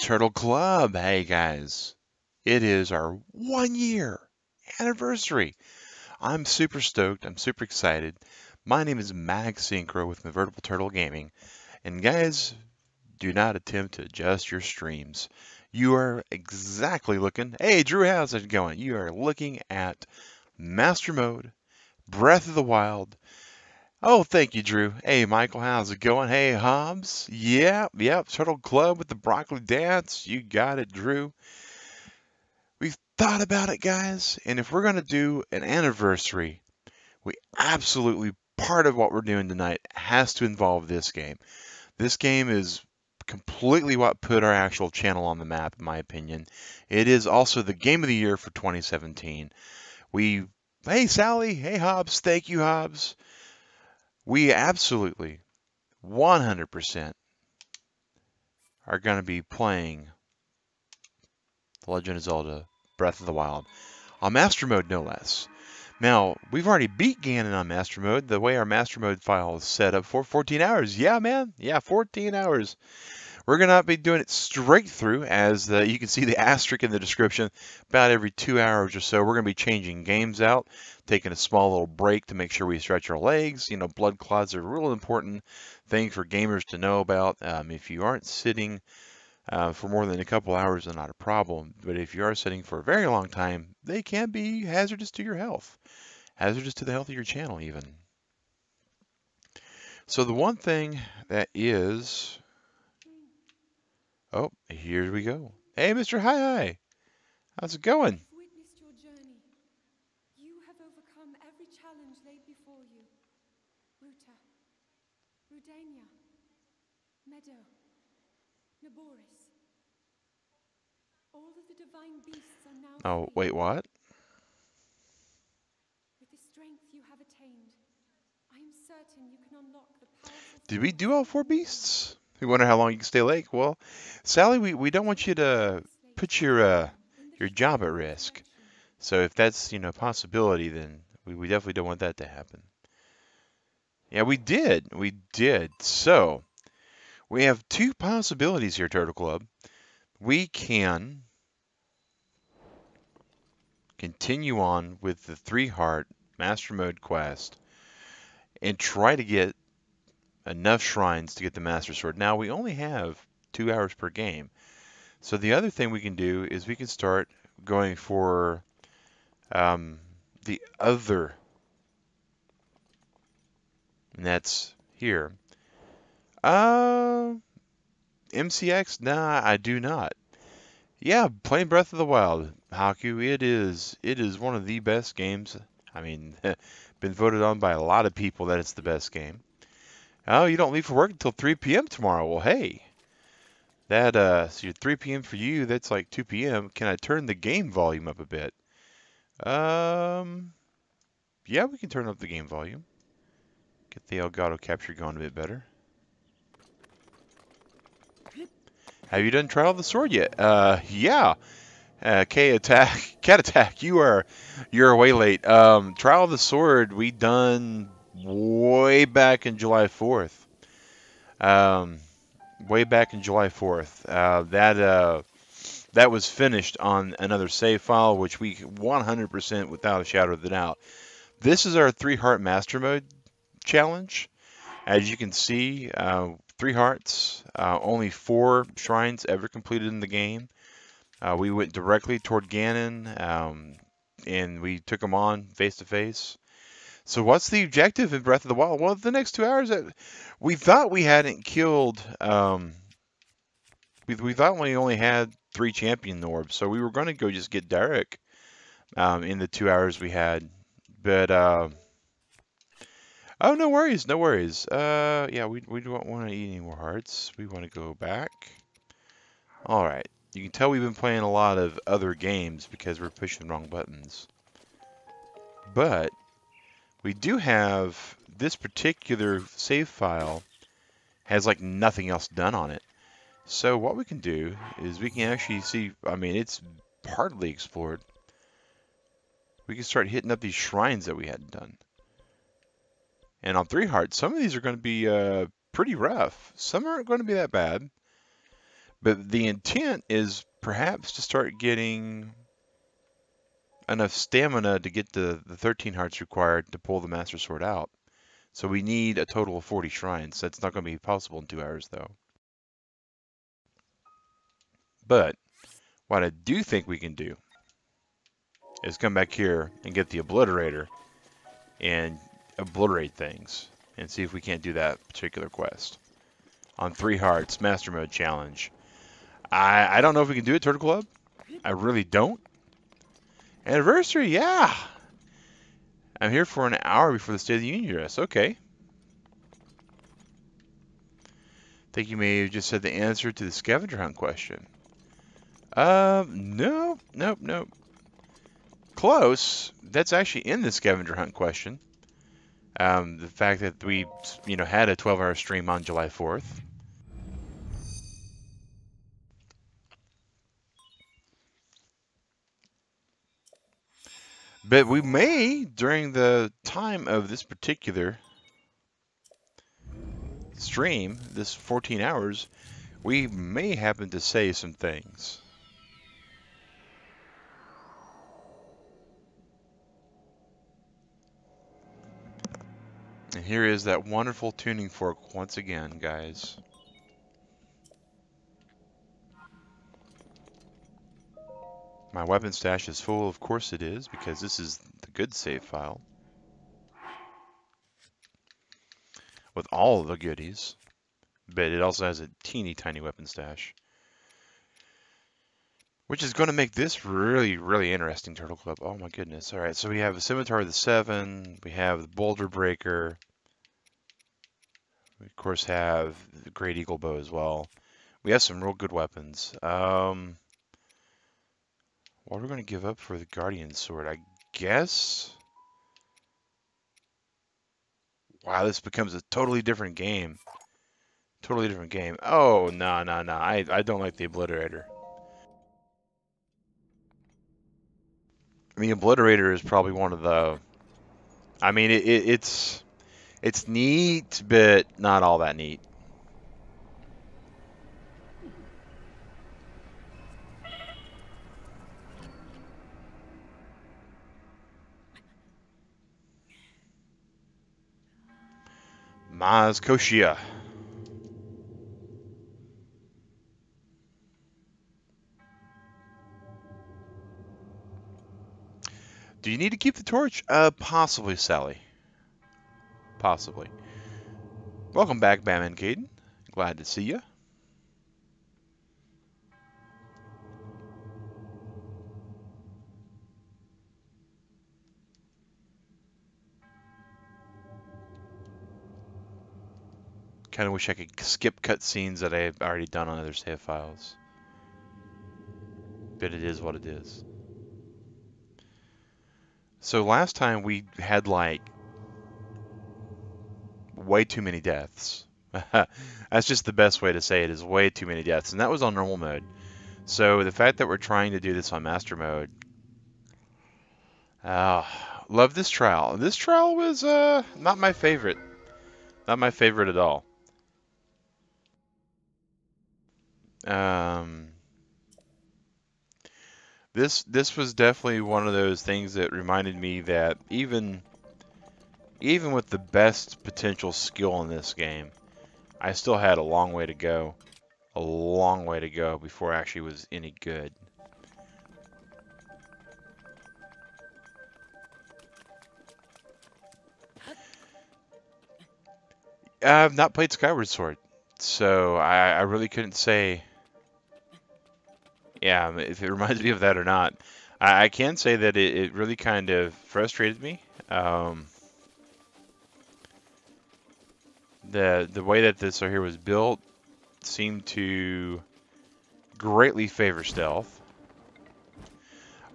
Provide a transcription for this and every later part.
Turtle Club. Hey guys, it is our 1 year anniversary. I'm super stoked. I'm super excited. My name is Mag Synchro with Invertible Turtle Gaming. And guys, do not attempt to adjust your streams. You are exactly looking. Hey Drew, how's it going? You are looking at Master Mode, Breath of the Wild. Oh, thank you, Drew. Hey, Michael, how's it going? Hey, Hobbs. Yep, Turtle Club with the broccoli dance. You got it, Drew. We've thought about it, guys, and if we're going to do an anniversary, we absolutely, part of what we're doing tonight has to involve this game. This game is completely what put our actual channel on the map, in my opinion. It is also the game of the year for 2017. Hey, Sally, hey, Hobbs, thank you, Hobbs. We absolutely, 100% are going to be playing The Legend of Zelda Breath of the Wild on Master Mode, no less. Now, we've already beat Ganon on Master Mode, the way our Master Mode file is set up for 14 hours. Yeah, man. Yeah, 14 hours. We're going to be doing it straight through, as you can see the asterisk in the description. About every 2 hours or so, we're going to be changing games out, taking a small little break to make sure we stretch our legs. You know, blood clots are a real important thing for gamers to know about. If you aren't sitting for more than a couple hours, they're not a problem. But if you are sitting for a very long time, they can be hazardous to your health, hazardous to the health of your channel even. So the one thing that is, oh, here we go. Hey, Mr. Hi, how's it going? I've witnessed your journey. You have overcome every challenge laid before you. Ruta, Rudania, Meadow, Naboris. All of the divine beasts are now Oh, free. wait, what? With the strength you have attained, I am certain you can unlock the powerful Did we force do all 4 within you. beasts? We wonder how long you can stay awake. Well, Sally, we don't want you to put In the your job flame at of risk. resurrection. So if that's, a possibility, then we definitely don't want that to happen. Yeah, we did. We did. So we have 2 possibilities here, Turtle Club. We can continue on with the 3-heart Master Mode quest and try to get enough shrines to get the Master Sword. Now, we only have 2 hours per game. So the other thing we can do is we can start going for the other, and that's here. Uh, MCX? Nah, I do not. Yeah, playing Breath of the Wild, Haku. It is one of the best games. I mean, been voted on by a lot of people that it's the best game. Oh, you don't leave for work until 3 p.m. tomorrow. Well, hey, so you're 3 p.m. for you. That's like 2 p.m. Can I turn the game volume up a bit? Um, yeah, we can turn up the game volume. Get the Elgato capture going a bit better. Have you done Trial of the Sword yet? Yeah. K attack, cat attack. You're way late. Trial of the Sword we done way back in July 4th. Um, way back in July 4th. That was finished on another save file, which we 100% without a shadow of a doubt. This is our 3-heart master mode challenge. As you can see, 3 hearts, only 4 shrines ever completed in the game. We went directly toward Ganon, and we took him on face to face. So what's the objective in Breath of the Wild? Well, the next 2 hours, we thought we hadn't killed. We thought we only had 3 champion orbs, so we were going to go just get Derek in the 2 hours we had. But oh, no worries, no worries. Yeah, we don't want to eat any more hearts. We want to go back. All right. You can tell we've been playing a lot of other games because we're pushing the wrong buttons. But we do have this particular save file has like nothing else done on it. So what we can do is we can actually see, I mean, it's hardly explored. We can start hitting up these shrines that we hadn't done. And on 3 hearts, some of these are going to be pretty rough. Some aren't going to be that bad. But the intent is perhaps to start getting enough stamina to get the 13 hearts required to pull the Master Sword out. So we need a total of 40 shrines. That's not going to be possible in 2 hours, though. But what I do think we can do is come back here and get the Obliterator and obliterate things and see if we can't do that particular quest. On 3 hearts, Master Mode Challenge. I don't know if we can do it, Turtle Club. I really don't. Anniversary, yeah. I'm here for an hour before the State of the Union address. Okay. Think you may have just said the answer to the scavenger hunt question. No, nope, nope. Close. That's actually in the scavenger hunt question. The fact that we, had a 12-hour stream on July 4th. But we may, during the time of this particular stream, this 14 hours, we may happen to say some things. And here is that wonderful tuning fork once again, guys. My weapon stash is full, of course it is, because this is the good save file. With all the goodies. But it also has a teeny tiny weapon stash. Which is going to make this really, really interesting, Turtle Club. Oh my goodness. Alright, so we have a Scimitar of the 7. We have the Boulder Breaker. We, of course, have the Great Eagle Bow as well. We have some real good weapons. What are we going to give up for the Guardian Sword? I guess... Wow, this becomes a totally different game. Totally different game. Oh, no, no, no. I don't like the Obliterator. The Obliterator is probably one of the... I mean, it's neat, but not all that neat. Maz Koshia. Do you need to keep the torch? Possibly, Sally. Possibly. Welcome back, Batman Caden. Glad to see you. Kind of wish I could skip cutscenes that I've already done on other save files. But it is what it is. So last time we had like way too many deaths. That's just the best way to say it, is way too many deaths. And that was on normal mode. So the fact that we're trying to do this on master mode. Love this trial. This trial was not my favorite. Not my favorite at all. This was definitely one of those things that reminded me that even with the best potential skill in this game, I still had a long way to go. A long way to go before it actually was any good. I've not played Skyward Sword, so I really couldn't say, yeah, if it reminds me of that or not. I can say that it really kind of frustrated me. The way that this here was built seemed to greatly favor stealth.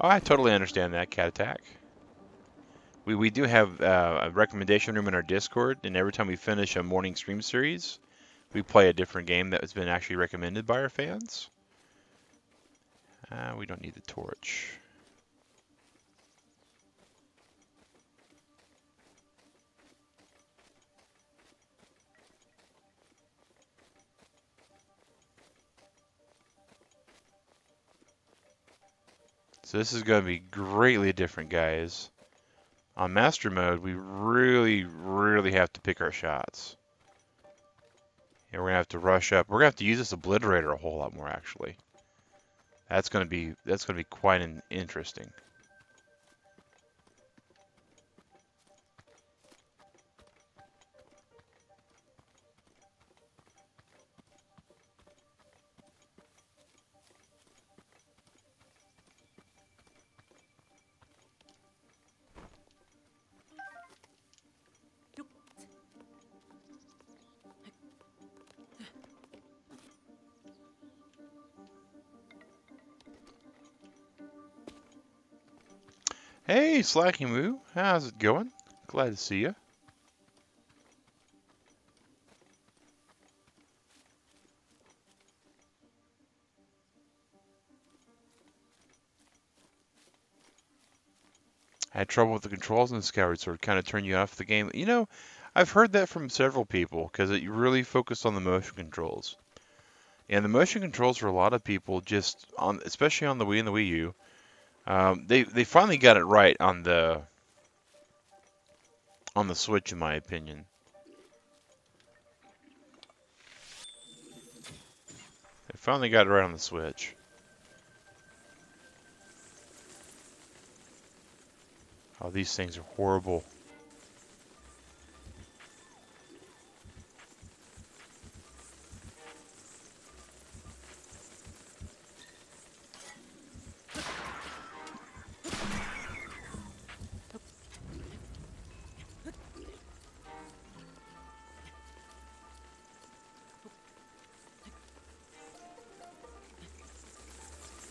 Oh, I totally understand that, cat attack. We do have a recommendation room in our Discord, and every time we finish a morning stream series, we play a different game that has been actually recommended by our fans. We don't need the torch. So this is going to be greatly different, guys. On Master Mode, we really have to pick our shots. And we're going to have to rush up. We're going to have to use this Obliterator a whole lot more, actually. That's going to be quite interesting. Hey, Slacky Moo, how's it going? Glad to see you. I had trouble with the controls in the Skyward Sword, kind of turn you off the game. You know, I've heard that from several people because it really focused on the motion controls. And the motion controls for a lot of people, just on, especially on the Wii and the Wii U, they finally got it right on the Switch, in my opinion. They finally got it right on the Switch. Oh, these things are horrible.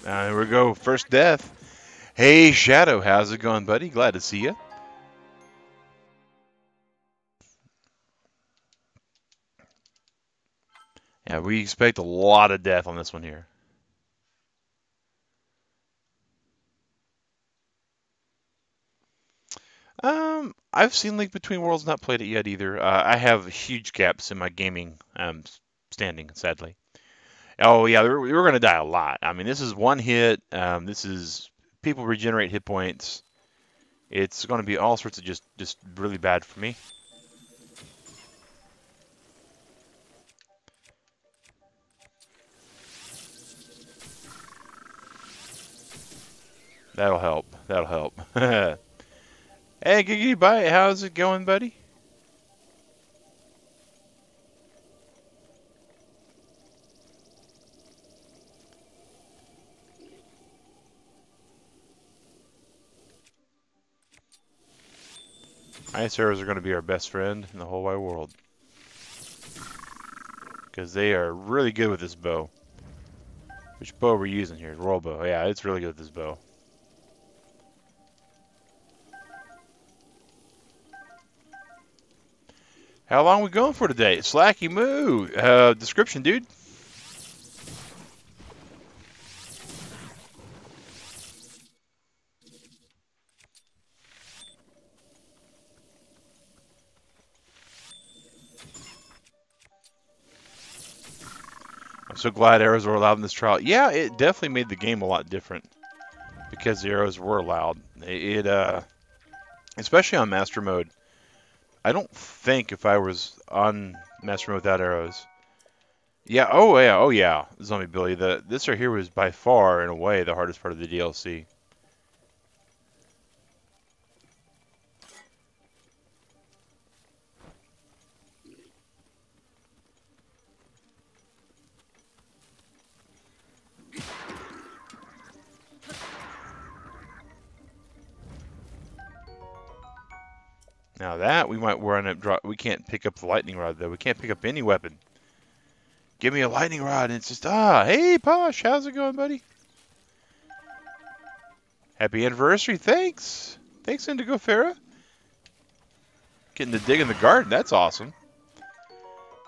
Here we go, first death. Hey, Shadow, how's it going, buddy? Glad to see you. Yeah, we expect a lot of death on this one here. I've seen Link Between Worlds, not played it yet either. I have huge gaps in my gaming standing, sadly. Oh yeah, we're gonna die a lot. I mean, this is one hit. This is people regenerate hit points. It's gonna be all sorts of just really bad for me. That'll help. That'll help. Hey, Giggity Bite, how's it going, buddy? Ice arrows are going to be our best friend in the whole wide world. Because they are really good with this bow. Which bow are we using here? Royal bow. Yeah, it's really good with this bow. How long are we going for today? Slacky Moo. Description, dude. I'm so glad arrows were allowed in this trial. Yeah, it definitely made the game a lot different because the arrows were allowed. Especially on Master Mode. I don't think if I was on Master Mode without arrows. Yeah, oh yeah, Zombie Billy. This right here was by far, in a way, the hardest part of the DLC. Now that we might wind up drop. We can't pick up the lightning rod though. We can't pick up any weapon. Give me a lightning rod, and it's just hey Posh, how's it going, buddy? Happy anniversary, thanks. Thanks, Indigo Farah. Getting to dig in the garden, that's awesome.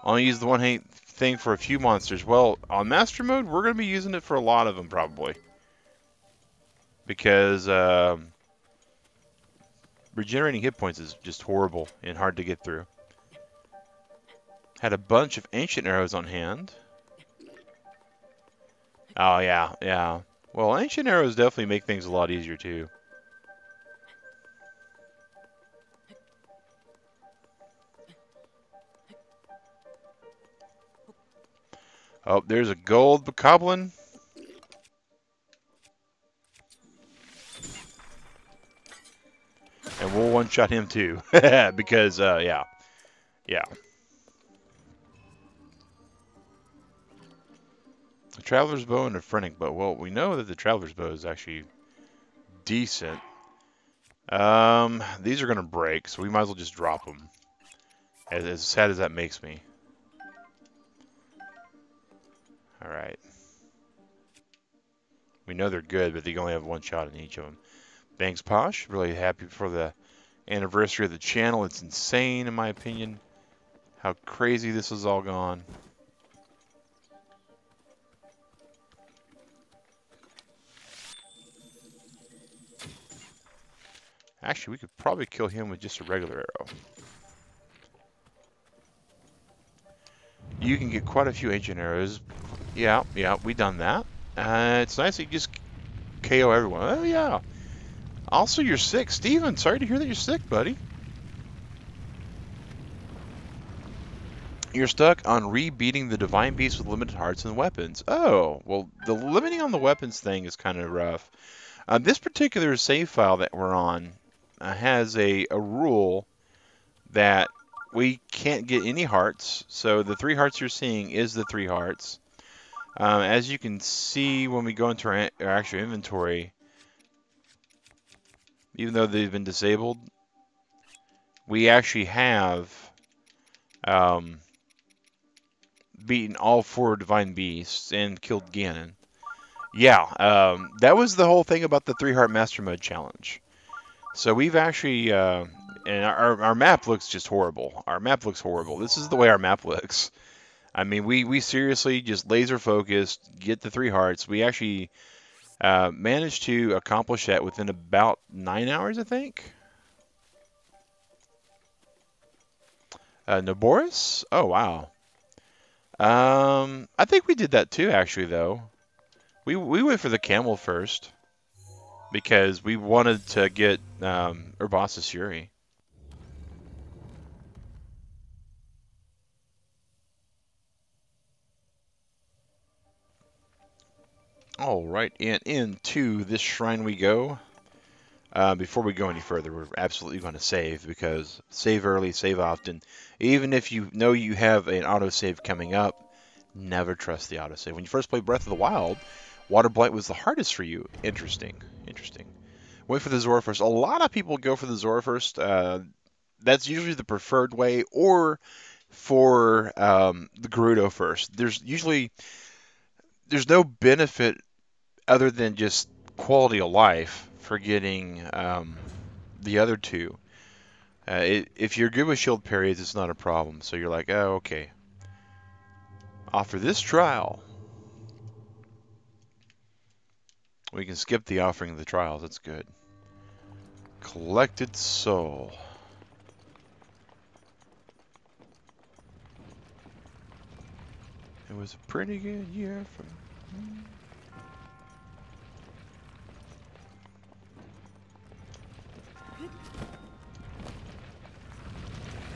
Only use the one thing for a few monsters. Well, on Master Mode, we're going to be using it for a lot of them, probably. Because regenerating hit points is just horrible and hard to get through. Had a bunch of ancient arrows on hand. Oh, yeah. Well, ancient arrows definitely make things a lot easier too. Oh, there's a gold bokoblin. And we'll one-shot him too. Because, yeah. Yeah. A traveler's bow and a Phrenic bow. Well, we know that the traveler's bow is actually decent. These are going to break, so we might as well just drop them. As sad as that makes me. Alright. We know they're good, but they only have one shot in each of them. Thanks, Posh. Really happy for the anniversary of the channel. It's insane, in my opinion, how crazy this has all gone. Actually, we could probably kill him with just a regular arrow. You can get quite a few ancient arrows. Yeah, we done that. It's nice that you just KO everyone. Oh, yeah. Also, you're sick. Steven, sorry to hear that you're sick, buddy. You're stuck on re-beating the Divine Beast with limited hearts and weapons. Oh, well, the limiting on the weapons thing is kind of rough. This particular save file that we're on has a rule that we can't get any hearts. So the 3 hearts you're seeing is the 3 hearts. As you can see when we go into our actual inventory, even though they've been disabled, we actually have beaten all 4 Divine Beasts and killed Ganon. Yeah, that was the whole thing about the 3-heart Master Mode challenge. So we've actually, and our map looks just horrible. Our map looks horrible. This is the way our map looks. I mean, we seriously just laser focused, get the 3 hearts. We actually managed to accomplish that within about 9 hours, I think. Naboris? Oh, wow. I think we did that too, actually, though. We went for the camel first because we wanted to get Urbosa's Fury. All right, and into this shrine we go. Before we go any further, we're absolutely going to save because save early, save often. Even if you know you have an autosave coming up, never trust the autosave. When you first played Breath of the Wild, Water Blight was the hardest for you. Interesting. Wait for the Zora first. A lot of people go for the Zora first. That's usually the preferred way, or for the Gerudo first. There's no benefit other than just quality of life for getting the other two. If you're good with shield parries, it's not a problem. So you're like, oh, okay. Offer this trial. We can skip the offering of the trials. That's good. Collected soul. It was a pretty good year for...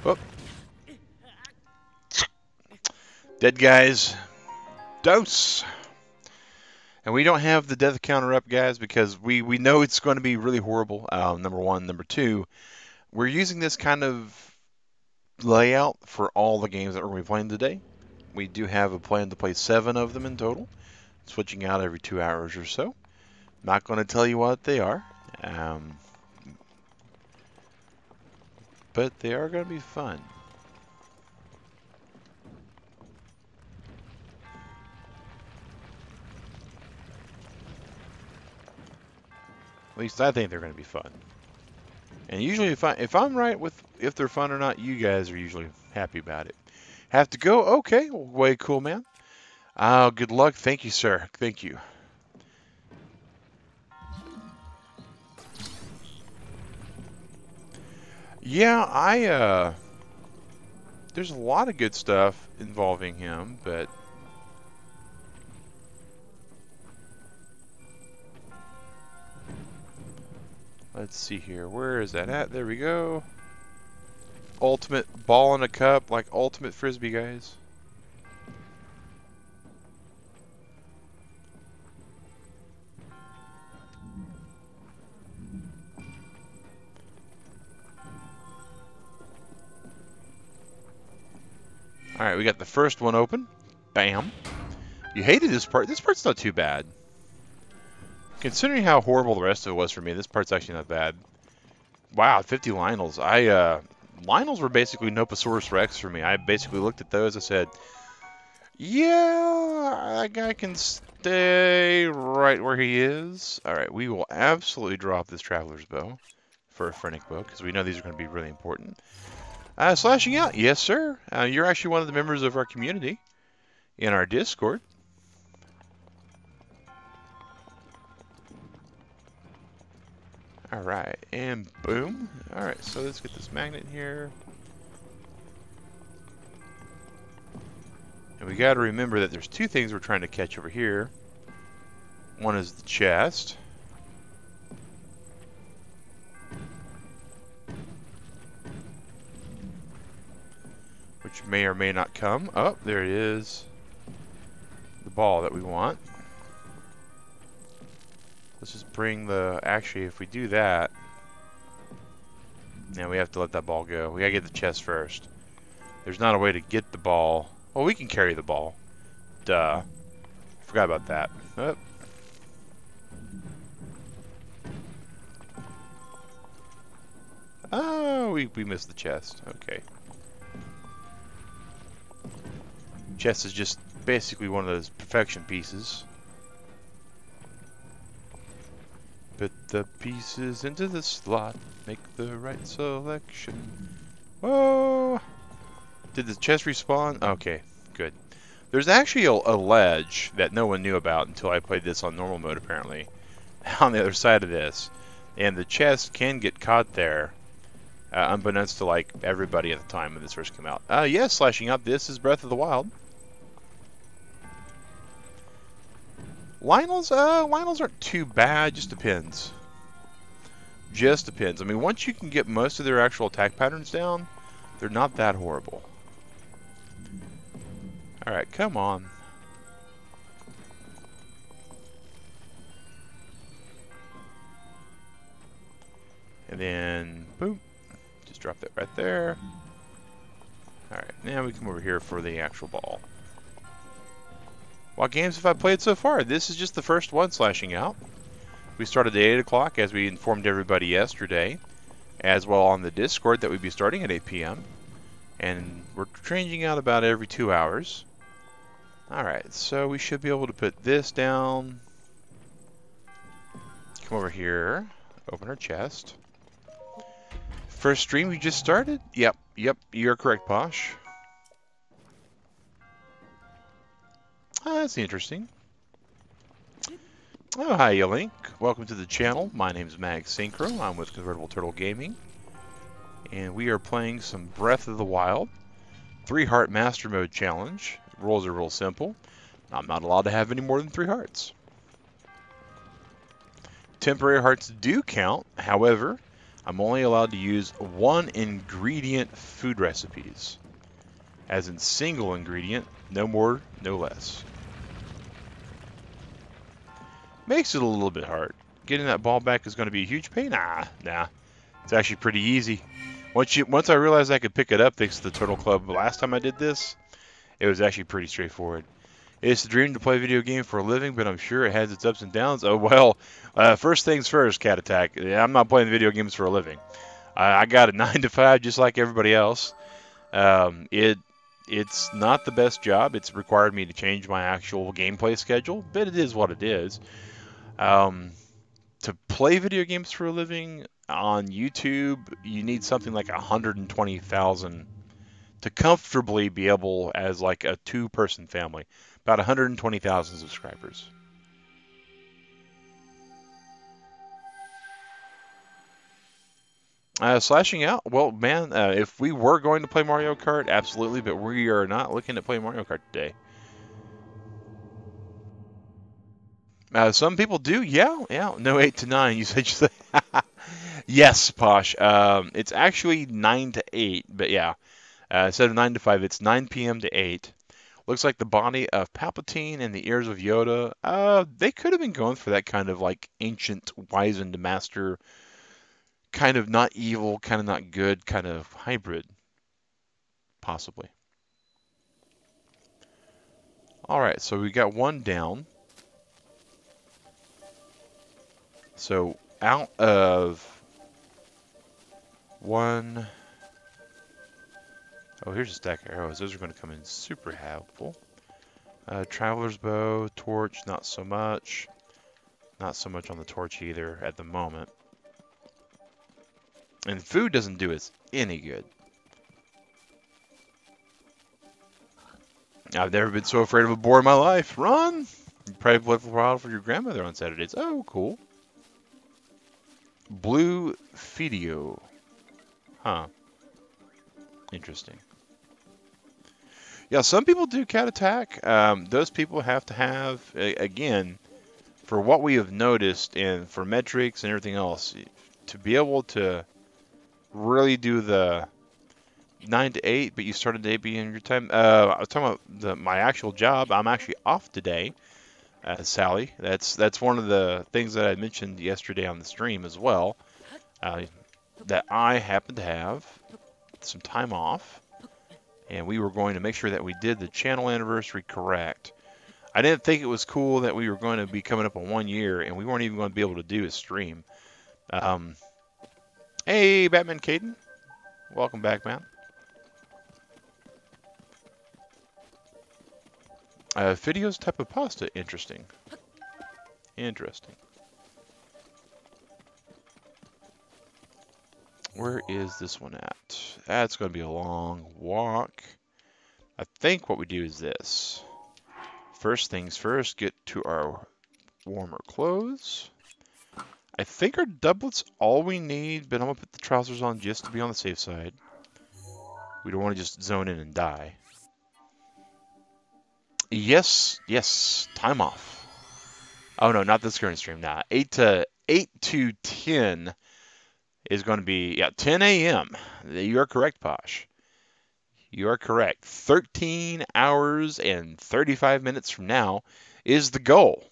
Oh. Dead guys. Dose. And we don't have the death counter up, guys, because we know it's going to be really horrible, number one. Number two, we're using this kind of layout for all the games that we're going to be playing today. We do have a plan to play 7 of them in total, switching out every 2 hours or so. Not going to tell you what they are, but they are going to be fun. At least I think they're going to be fun. And usually if I'm right with if they're fun or not, you guys are usually happy about it. Have to go? Okay, way cool, man. Good luck. Thank you, sir. Thank you. Yeah, there's a lot of good stuff involving him, but Let's see here. Where is that at? There we go. Ultimate ball in a cup, like ultimate frisbee, guys. Alright, we got the first one open. Bam. You hated this part. This part's not too bad. Considering how horrible the rest of it was for me, this part's actually not bad. Wow, 50 Lionels. Lionels were basically Noposaurus Rex for me. I basically looked at those and said, yeah, that guy can stay right where he is. Alright, we will absolutely drop this Traveler's Bow for a Phrenic Bow, because we know these are going to be really important. Slashing out, yes sir. You're actually one of the members of our community in our Discord. Alright, and boom. Alright, so let's get this magnet here. And we got to remember that there's two things we're trying to catch over here. One is the chest. Which may or may not come. Oh, there it is. The ball that we want. Let's just bring the... Actually, if we do that... Now we have to let that ball go. We gotta get the chest first. There's not a way to get the ball. Well, we can carry the ball. Duh. Forgot about that. Oh. Oh, we missed the chest. Okay. Chest is just basically one of those perfection pieces. Put the pieces into the slot. Make the right selection. Whoa! Did the chest respawn? Okay, good. There's actually a ledge that no one knew about until I played this on normal mode, apparently. On the other side of this. And the chest can get caught there. Unbeknownst to, like, everybody at the time when this first came out. Yes, slashing up. This is Breath of the Wild. Lionels aren't too bad. Just depends. Just depends. I mean, once you can get most of their actual attack patterns down, they're not that horrible. Alright, come on. And then, boom. Just drop that right there. Alright, now we come over here for the actual ball. What games have I played so far? This is just the first one, slashing out. We started at 8 o'clock, as we informed everybody yesterday, as well on the Discord that we'd be starting at 8 p.m. And we're changing out about every 2 hours. Alright, so we should be able to put this down. Come over here, open our chest. First stream we just started? Yep, you're correct, Posh. Oh, that's interesting. Oh, hi, Link. Welcome to the channel. My name's Mag Synchro. I'm with Convertible Turtle Gaming. And we are playing some Breath of the Wild. 3-Heart Master Mode Challenge. Rules are real simple. I'm not allowed to have any more than 3 hearts. Temporary hearts do count. However, I'm only allowed to use 1 ingredient food recipes. As in single ingredient, no more, no less. Makes it a little bit hard. Getting that ball back is going to be a huge pain. Nah. It's actually pretty easy. Once I realized I could pick it up thanks to the Turtle Club last time I did this, it was actually pretty straightforward. It's a dream to play video game for a living, but I'm sure it has its ups and downs. Oh, well, first things first, Cat Attack. I'm not playing video games for a living. I got a 9 to 5 just like everybody else. It's not the best job. It's required me to change my actual gameplay schedule, but it is what it is. To play video games for a living on YouTube, you need something like 120,000 to comfortably be able, as like a 2-person family, about 120,000 subscribers. Slashing out, well, man, if we were going to play Mario Kart, absolutely, but we are not looking to play Mario Kart today. Some people do, yeah, no 8 to 9. You said Yes, Posh. It's actually 9 to 8, but yeah, instead of 9 to 5, it's 9 p.m. to 8. Looks like the body of Palpatine and the ears of Yoda. They could have been going for that kind of like ancient, wizened master, kind of not evil, kind of not good, kind of hybrid, possibly. All right, so we got one down. So out of one. Oh, here's a stack of arrows. Those are going to come in super helpful. Traveler's bow, torch, not so much. Not so much on the torch either at the moment. And food doesn't do us any good. I've never been so afraid of a boar in my life. Run! You probably play for a while for your grandmother on Saturdays. Oh, cool. Blue Fidio. Huh. Interesting. Yeah, some people do cat attack. Those people have to have, again, for what we have noticed and for metrics and everything else, to be able to really do the 9 to 8, but you started at 8 p.m. your time. I was talking about my actual job. I'm actually off today, Sally. That's one of the things that I mentioned yesterday on the stream as well. That I happen to have some time off, and we were going to make sure that we did the channel anniversary correct. I didn't think it was cool that we were going to be coming up on 1 year, and we weren't even going to be able to do a stream. Hey, Batman Caden. Welcome back, man. Videos type of pasta. Interesting. Interesting. Where is this one at? That's going to be a long walk. I think what we do is this. First things first, get to our warmer clothes. I think our doublet's all we need, but I'm going to put the trousers on just to be on the safe side. We don't want to just zone in and die. Yes, time off. Oh no, not this current stream. Nah, 8 to 10 is going to be 10 a.m. You are correct, Posh. You are correct. 13 hours and 35 minutes from now is the goal.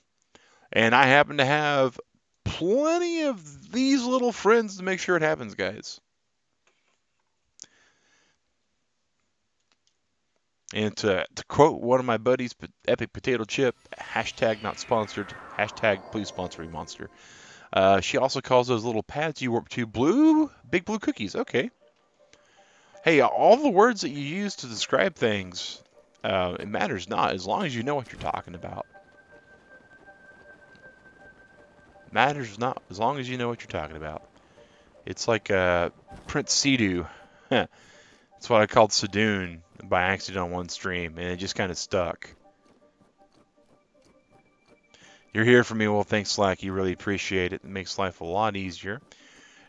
And I happen to have plenty of these little friends to make sure it happens, guys. And to quote one of my buddies, Epic Potato Chip, hashtag not sponsored, hashtag please sponsor me, monster. She also calls those little pads you warp to big blue cookies. Okay. Hey, all the words that you use to describe things, it matters not, as long as you know what you're talking about. Matters not, as long as you know what you're talking about. It's like Prince Sidhu. That's what I called Sadoon by accident on one stream, and it just kind of stuck. You're here for me. Well, thanks, Slack. You really appreciate it. It makes life a lot easier.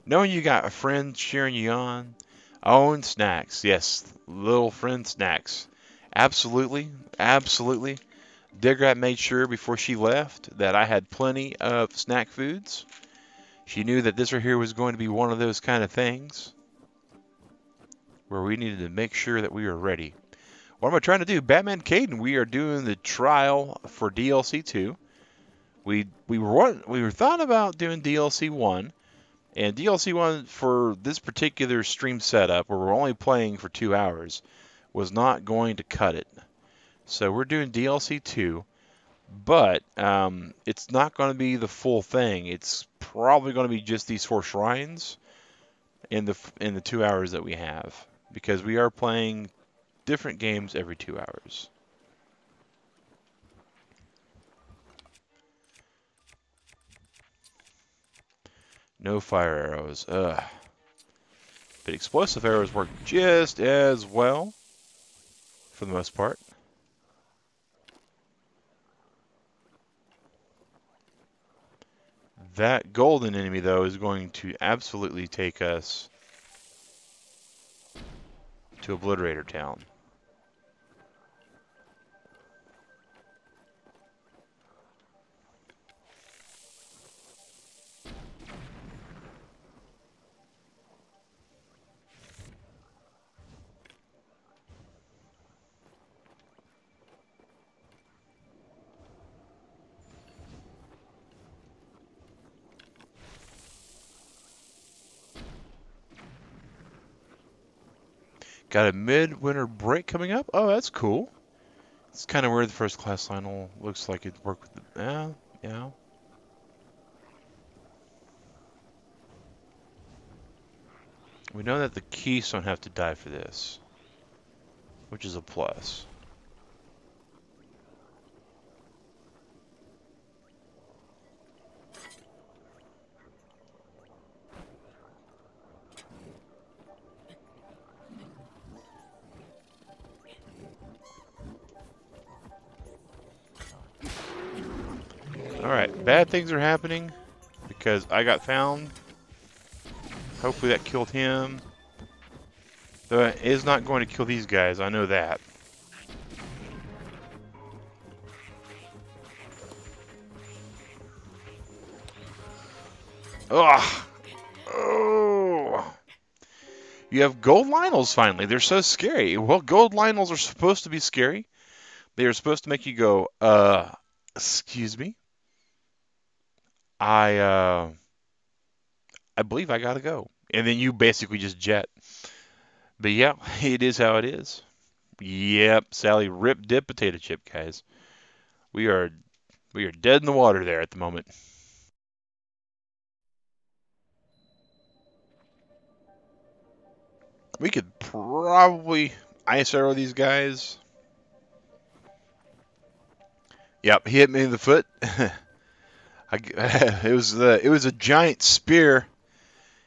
Knowing you got a friend cheering you on. Oh, and snacks. Yes, little friend snacks. Absolutely. Absolutely. Digrat made sure before she left that I had plenty of snack foods. She knew that this right here was going to be one of those kind of things where we needed to make sure that we were ready. What am I trying to do? Batman Caden, we are doing the trial for DLC 2. We were thought about doing DLC 1. And DLC 1 for this particular stream setup, where we're only playing for 2 hours, was not going to cut it. So we're doing DLC 2, but it's not going to be the full thing. It's probably going to be just these 4 shrines in the 2 hours that we have, because we are playing different games every 2 hours. No fire arrows. Ugh. But explosive arrows work just as well, for the most part. That golden enemy, though, is going to absolutely take us to Obliterator Town. Got a midwinter break coming up. Oh, that's cool. It's kind of weird. The first class Lionel looks like it worked with the. Yeah, yeah. We know that the Keys don't have to die for this, which is a plus. Alright, bad things are happening because I got found. Hopefully that killed him. Though it is not going to kill these guys, I know that. Ugh! Oh! You have gold Lionels finally. They're so scary. Well, gold Lionels are supposed to be scary. They are supposed to make you go, excuse me? I believe I gotta go. And then you basically just jet. But yeah, it is how it is. Yep, Sally, rip dip potato chip, guys. We are dead in the water there at the moment. We could probably ice arrow these guys. Yep, he hit me in the foot. It was a giant spear.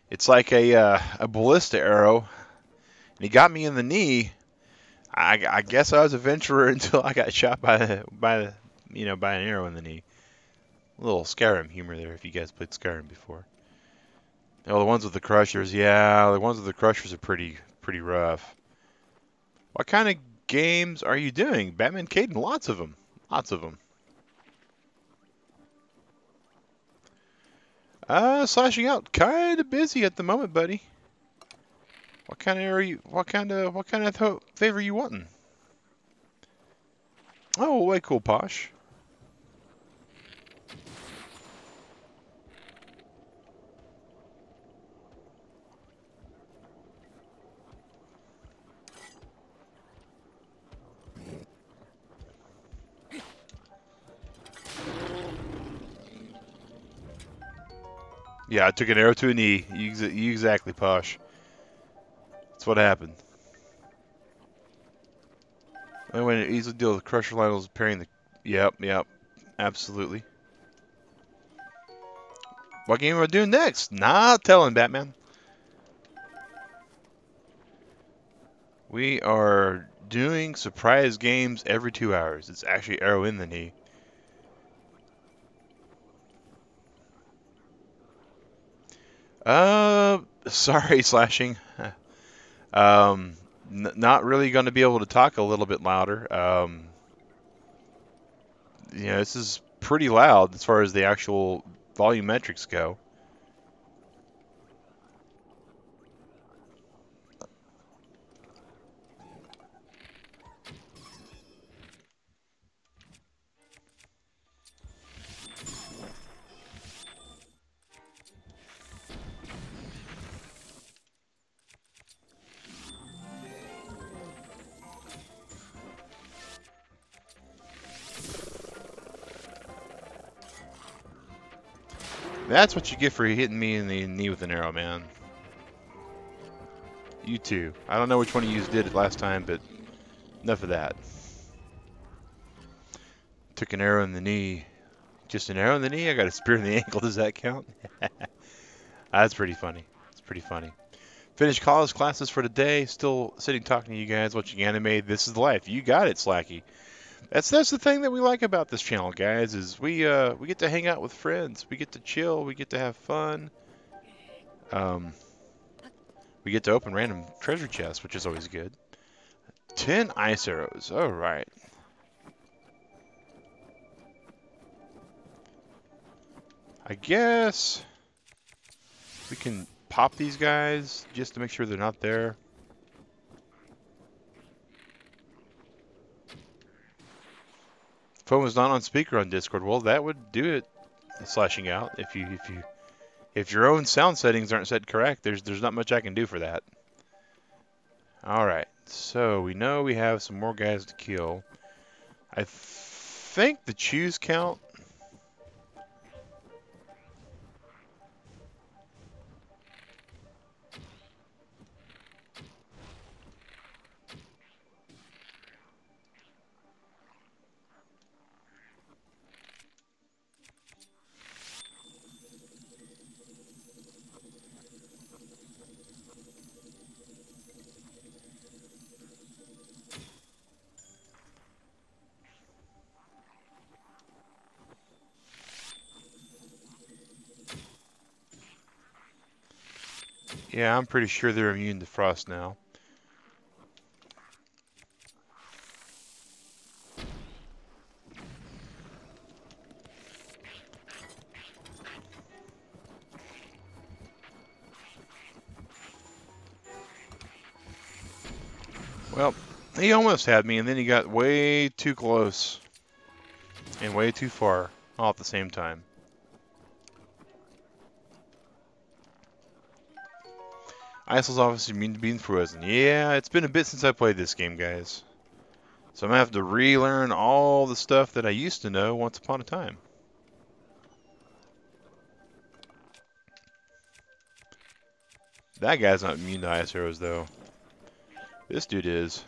It's like a ballista arrow, and he got me in the knee. I guess I was a venturer until I got shot by by an arrow in the knee. A little Skyrim humor there, if you guys played Skyrim before. Oh, the ones with the crushers, yeah, the ones with the crushers are pretty rough. What kind of games are you doing, Batman Caden? Lots of them, lots of them. Slashing out, kind of busy at the moment, buddy. What kind of area? What kind of favor you wanting? Oh, way cool, Posh. Yeah, I took an arrow to a knee. You exactly, Posh. That's what happened. I went to easily deal with Crusher Lionel's parrying the. Yep, absolutely. What game am I doing next? Not telling, Batman. We are doing surprise games every 2 hours. It's actually arrow in the knee. Sorry, slashing. Not really going to be able to talk a little bit louder. This is pretty loud as far as the actual volume metrics go. That's what you get for hitting me in the knee with an arrow, man. You too. I don't know which one of you did it last time, but enough of that. Took an arrow in the knee. Just an arrow in the knee? I got a spear in the ankle. Does that count? That's pretty funny. It's pretty funny. Finished college classes for today. Still sitting talking to you guys, watching anime. This is life. You got it, Slacky. That's the thing that we like about this channel, guys, is we get to hang out with friends. We get to chill. We get to have fun. We get to open random treasure chests, which is always good. 10 ice arrows. All right. I guess we can pop these guys just to make sure they're not there. Phone was not on speaker on Discord. Well, that would do it. Slashing out. If your own sound settings aren't set correct, there's not much I can do for that. All right. So we know we have some more guys to kill. I think the choose count. Yeah, I'm pretty sure they're immune to frost now. Well, he almost had me, and then he got way too close and way too far all at the same time. Isil's obviously immune to being frozen. Yeah, it's been a bit since I played this game, guys. So I'm going to have to relearn all the stuff that I used to know once upon a time. That guy's not immune to ice arrows, though. This dude is.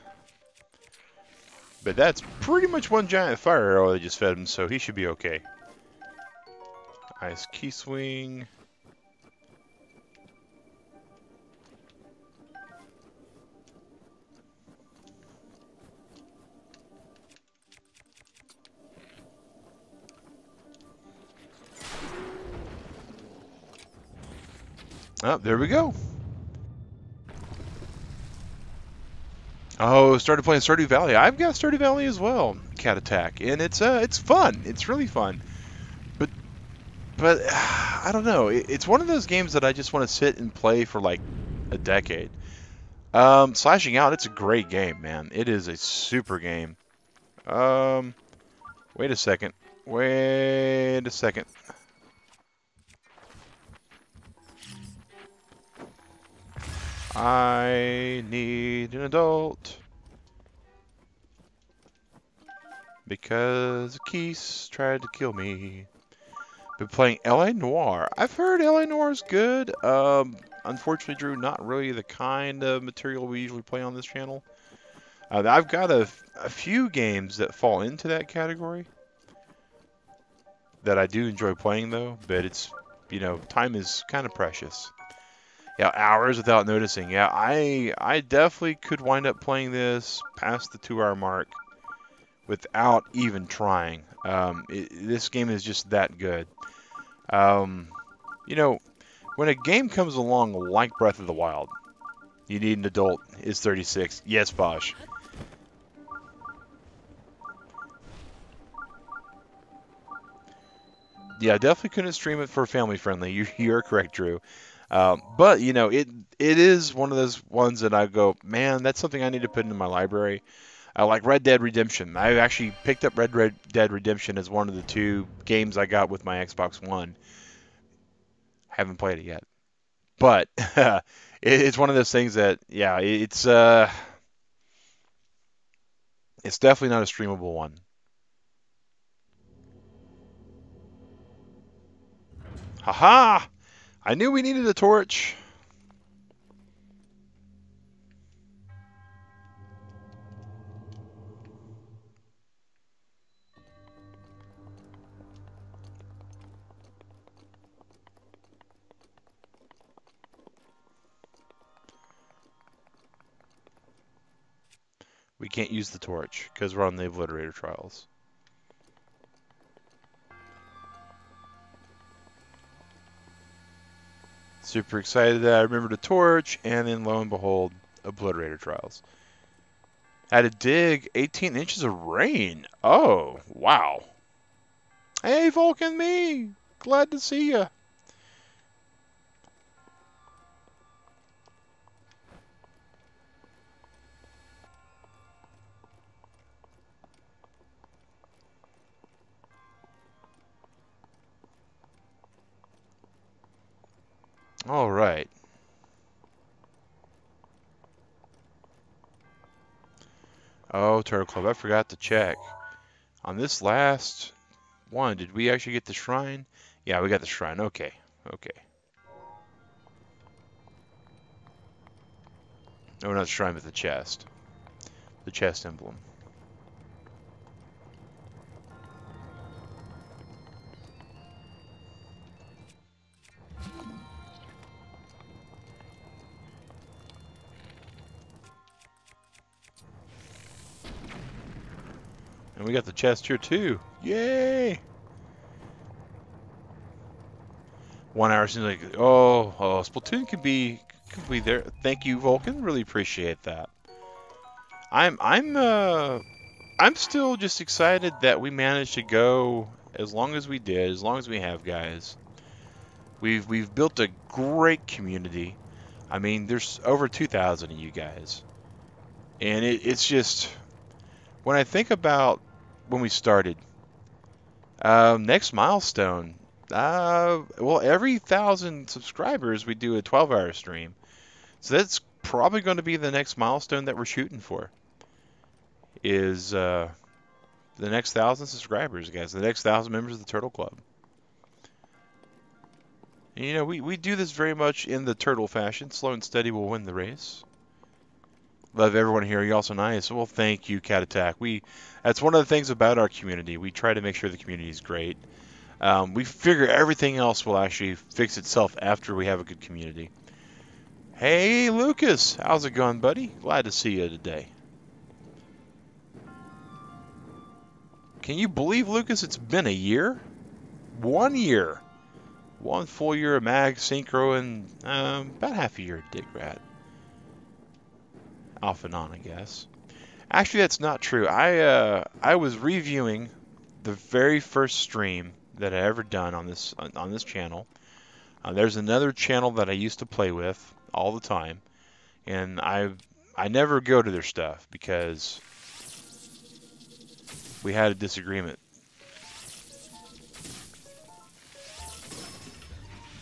But that's pretty much one giant fire arrow they just fed him, so he should be okay. Ice key swing. Oh, there we go. Oh, started playing Stardew Valley. I've got Stardew Valley as well, Cat Attack, and it's fun. It's really fun. But I don't know. It's one of those games that I just want to sit and play for like a decade. Slashing Out, it's a great game, man. It is a super game. Um, wait a second. Wait a second. I need an adult. Because Keith tried to kill me. Been playing L.A. Noire. I've heard L.A. Noire is good. Unfortunately, Drew, not really the kind of material we usually play on this channel. I've got a few games that fall into that category that I do enjoy playing, though. But it's, time is kind of precious. Yeah, hours without noticing. Yeah, I definitely could wind up playing this past the 2-hour mark without even trying. This game is just that good. Um, you know, when a game comes along like Breath of the Wild, you need an adult. Is 36. Yes, Bosh. Yeah, definitely couldn't stream it for family friendly. You're correct, Drew. But it is one of those ones that I go, man, that's something I need to put into my library. Like Red Dead Redemption. I actually picked up Red Dead Redemption as one of the 2 games I got with my Xbox One. Haven't played it yet, but it's one of those things that, yeah, it's definitely not a streamable one. Haha! I knew we needed a torch. We can't use the torch because we're on the Obliterator trials. Super excited that I remembered a torch, and then lo and behold, Obliterator trials. Had to dig 18 inches of rain. Oh, wow. Hey, Vulcan me. Glad to see ya. All right. Turtle Club, I forgot to check. On this last one, did we actually get the shrine? Yeah, we got the shrine. Okay, okay. No, not the shrine, but the chest. The chest emblem. And we got the chest here too. Yay! 1 hour seems like Splatoon could be there. Thank you, Vulcan. Really appreciate that. I'm still just excited that we managed to go as long as we did, as long as we have, guys. We've built a great community. I mean, there's over 2,000 of you guys, and it's just when I think about when we started. Next milestone. Well, every 1,000 subscribers, we do a 12-hour stream. So that's probably going to be the next milestone that we're shooting for. Is the next 1,000 subscribers, guys. The next 1,000 members of the Turtle Club. And, you know, we do this very much in the turtle fashion. Slow and steady will win the race. Love everyone here. You're also nice. Well, thank you, Cat Attack. That's one of the things about our community. We try to make sure the community is great. We figure everything else will actually fix itself after we have a good community. Hey, Lucas. How's it going, buddy? Glad to see you today. Can you believe, Lucas, it's been a year? 1 year. 1 full year of Mag, Synchro, and about half a year of Digrat. Off and on, I guess. Actually, that's not true. I was reviewing the very first stream that I ever done on this channel. There's another channel that I used to play with all the time, and I never go to their stuff because we had a disagreement.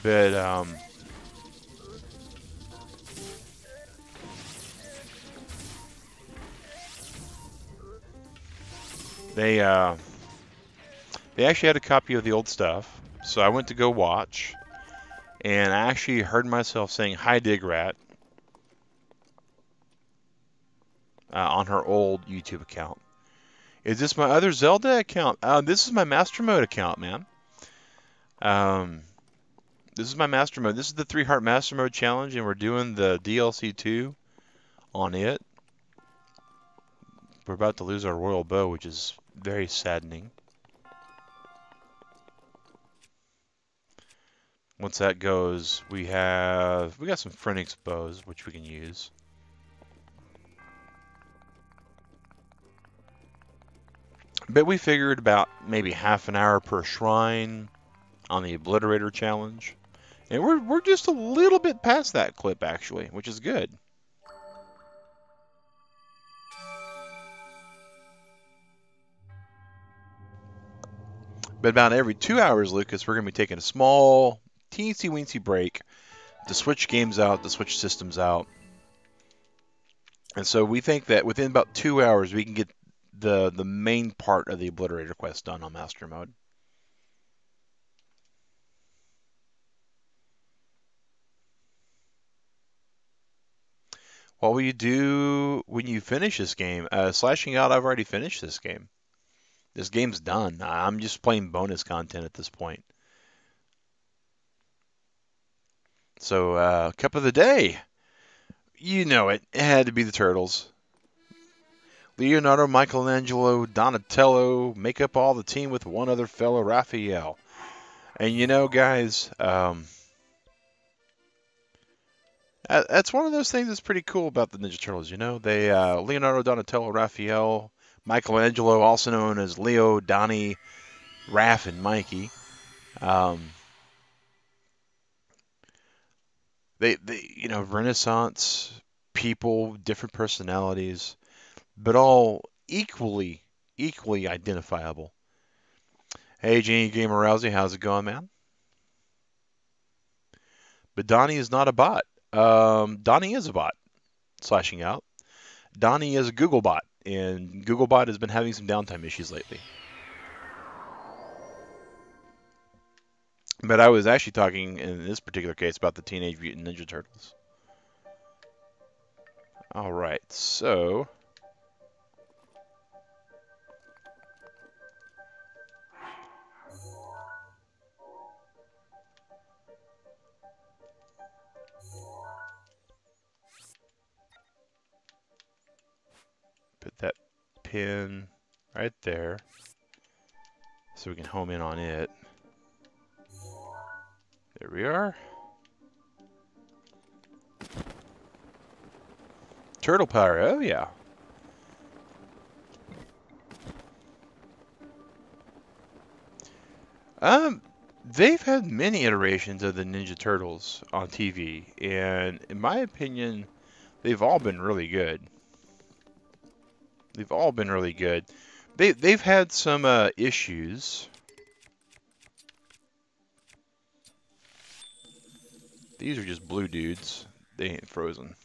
But they actually had a copy of the old stuff, so I went to go watch, and I actually heard myself saying "Hi, Digrat" on her old YouTube account. Is this my other Zelda account? This is my Master Mode account, man. This is my Master Mode. This is the 3 Heart Master Mode Challenge, and we're doing the DLC 2 on it. We're about to lose our Royal Bow, which is very saddening. Once that goes, we got some Phoenix bows, which we can use. But we figured about maybe half an hour per shrine on the Obliterator Challenge. And we're just a little bit past that clip, actually, which is good. But about every 2 hours, Lucas, we're going to be taking a small, teensy-weensy break to switch games out, to switch systems out. And so we think that within about 2 hours, we can get the main part of the Obliterator quest done on Master Mode. What will you do when you finish this game? Slashing out, I've already finished this game. This game's done. I'm just playing bonus content at this point. So, cup of the day. You know it. It had to be the Turtles. Leonardo, Michelangelo, Donatello make up all the team with one other fellow, Raphael. And you know, guys, that's one of those things that's pretty cool about the Ninja Turtles. You know, they Leonardo, Donatello, Raphael, Michelangelo, also known as Leo, Donnie, Raph, and Mikey. They you know, Renaissance people, different personalities, but all equally identifiable. Hey, Genie Gamer Rousey, how's it going, man? But Donnie is not a bot. Donnie is a bot. Slashing out. Donnie is a Google bot. and Googlebot has been having some downtime issues lately. But I was actually talking in this particular case about the Teenage Mutant Ninja Turtles. Alright, so put that pin right there so we can home in on it. There we are. Turtle power, oh yeah. They've had many iterations of the Ninja Turtles on TV, and in my opinion, they've all been really good. They've all been really good. They've had some issues. These are just blue dudes. They ain't frozen.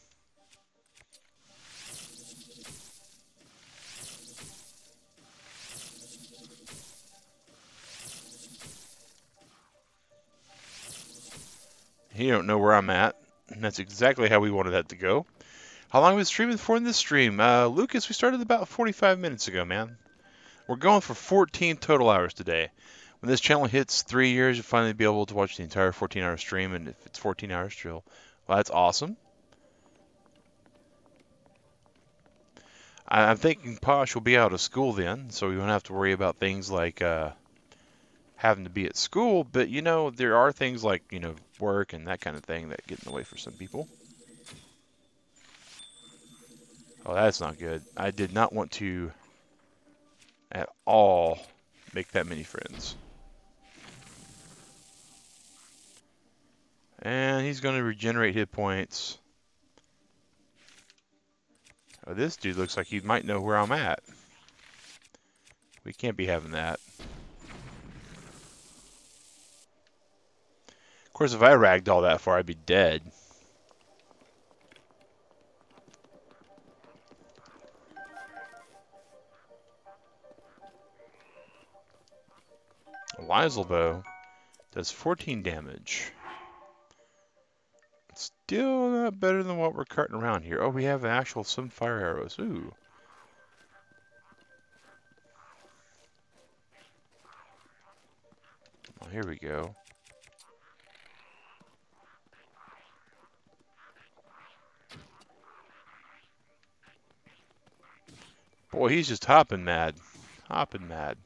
You don't know where I'm at. And that's exactly how we wanted that to go. How long have we been streaming for in this stream? Lucas, we started about 45 minutes ago, man. We're going for 14 total hours today. When this channel hits 3 years, you'll finally be able to watch the entire 14-hour stream, and if it's 14 hours still, well, that's awesome. I'm thinking Posh will be out of school then, so we won't have to worry about things like having to be at school, but you know, there are things like, you know, work and that kind of thing that get in the way for some people. Oh, that's not good. I did not want to at all make that many friends. And he's going to regenerate hit points. Oh, this dude looks like he might know where I'm at. We can't be having that. Of course, if I ragdoll that far, I'd be dead. Liesel bow does 14 damage. Still not better than what we're carting around here. Oh, we have actual some fire arrows. Ooh. Well, here we go. Boy, he's just hopping mad. Hopping mad.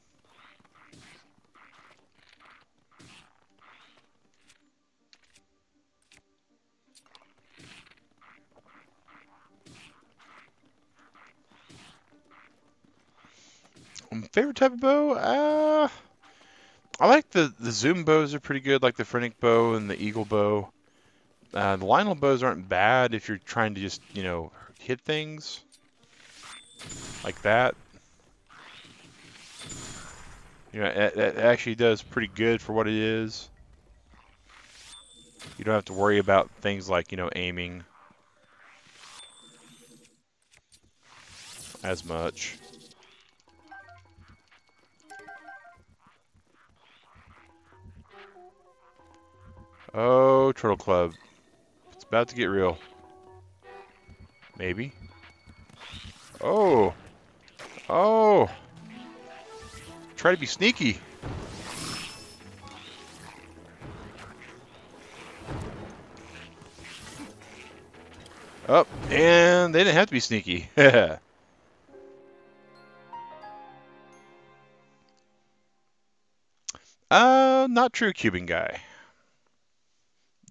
Favorite type of bow? I like the zoom bows are pretty good, like the Phoenix bow and the eagle bow. The Lionel bows aren't bad if you're trying to just, you know, hit things like that. You know, it actually does pretty good for what it is. You don't have to worry about things like, you know, aiming as much. Oh, Turtle Club. It's about to get real. Maybe. Oh. Oh. Try to be sneaky. Oh, and they didn't have to be sneaky. Not true, Cuban guy.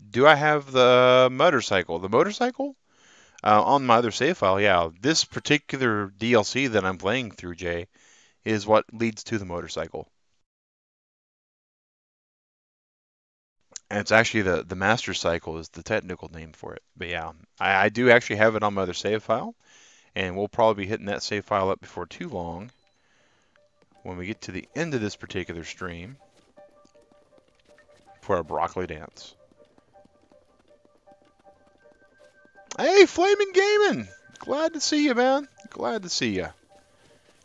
Do I have the motorcycle? The motorcycle? On my other save file, yeah. This particular DLC that I'm playing through, Jay, is what leads to the motorcycle. And it's actually the master cycle is the technical name for it. But yeah, I do actually have it on my other save file, and we'll probably be hitting that save file up before too long when we get to the end of this particular stream for our broccoli dance. Hey, Flaming Gaming! Glad to see you, man. Glad to see you.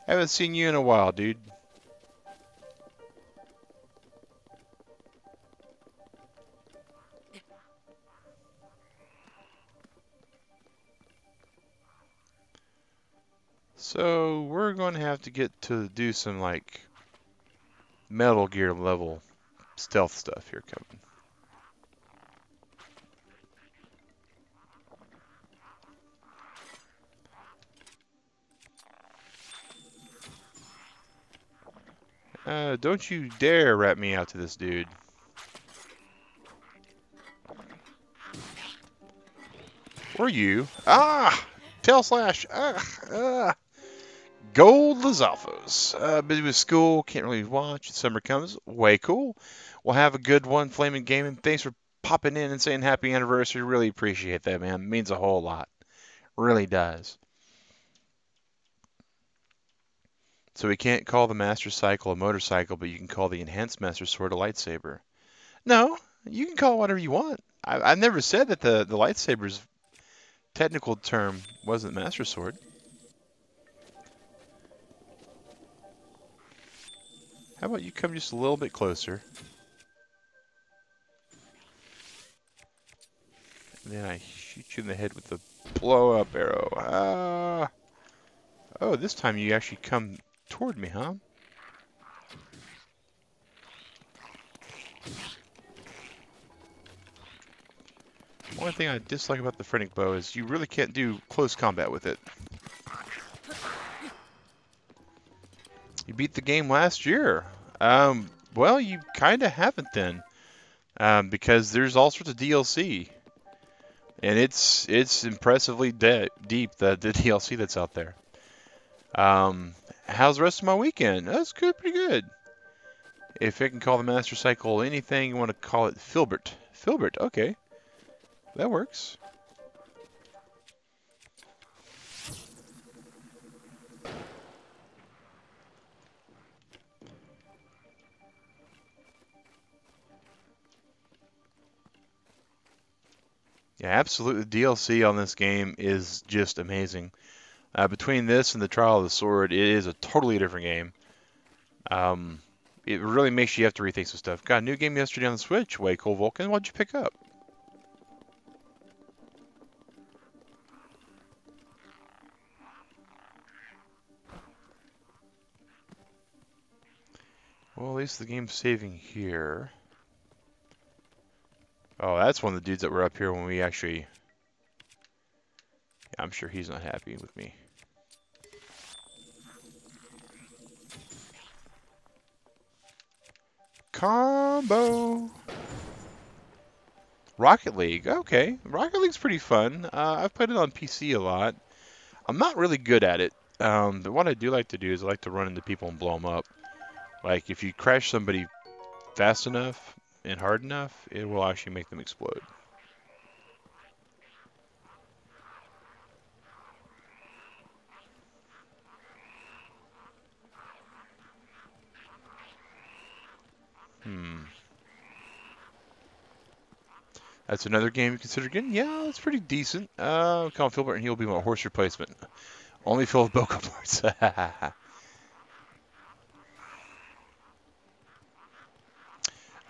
Haven't seen you in a while, dude. So we're going to have to get to do some like Metal Gear level stealth stuff here coming. Don't you dare rat me out to this dude. Or you. Ah! Tail slash. Gold Lizalfos. Busy with school, can't really watch. Summer comes. Way cool. We'll have a good one, Flaming Gaming. Thanks for popping in and saying happy anniversary. Really appreciate that, man. It means a whole lot. Really does. So we can't call the Master Cycle a motorcycle, but you can call the Enhanced Master Sword a lightsaber. No, you can call it whatever you want. I've never said that the lightsaber's technical term wasn't Master Sword. How about you come just a little bit closer? And then I shoot you in the head with the blow-up arrow. Ah! Oh, this time you actually come toward me, huh? One thing I dislike about the Phrenic Bow is you really can't do close combat with it. You beat the game last year. Well, you kind of haven't then, because there's all sorts of DLC, and it's impressively deep, the DLC that's out there. How's the rest of my weekend? That's good, pretty good. If I can call the Master Cycle anything, you want to call it Filbert. Filbert, okay. That works. Yeah, absolutely. The DLC on this game is just amazing. Between this and the Trial of the Sword, it is a totally different game. It really makes you have to rethink some stuff. Got a new game yesterday on the Switch. Way cool, Vulcan. What'd you pick up? Well, at least the game's saving here. Oh, that's one of the dudes that were up here when we actually... Yeah, I'm sure he's not happy with me. Combo! Rocket League. Okay. Rocket League's pretty fun. I've played it on PC a lot. I'm not really good at it. But what I do like to do is I like to run into people and blow them up. Like, if you crash somebody fast enough and hard enough, it will actually make them explode. That's another game you consider getting? Yeah, it's pretty decent. Colin Filbert, and he'll be my horse replacement. Only filled with Boca parts.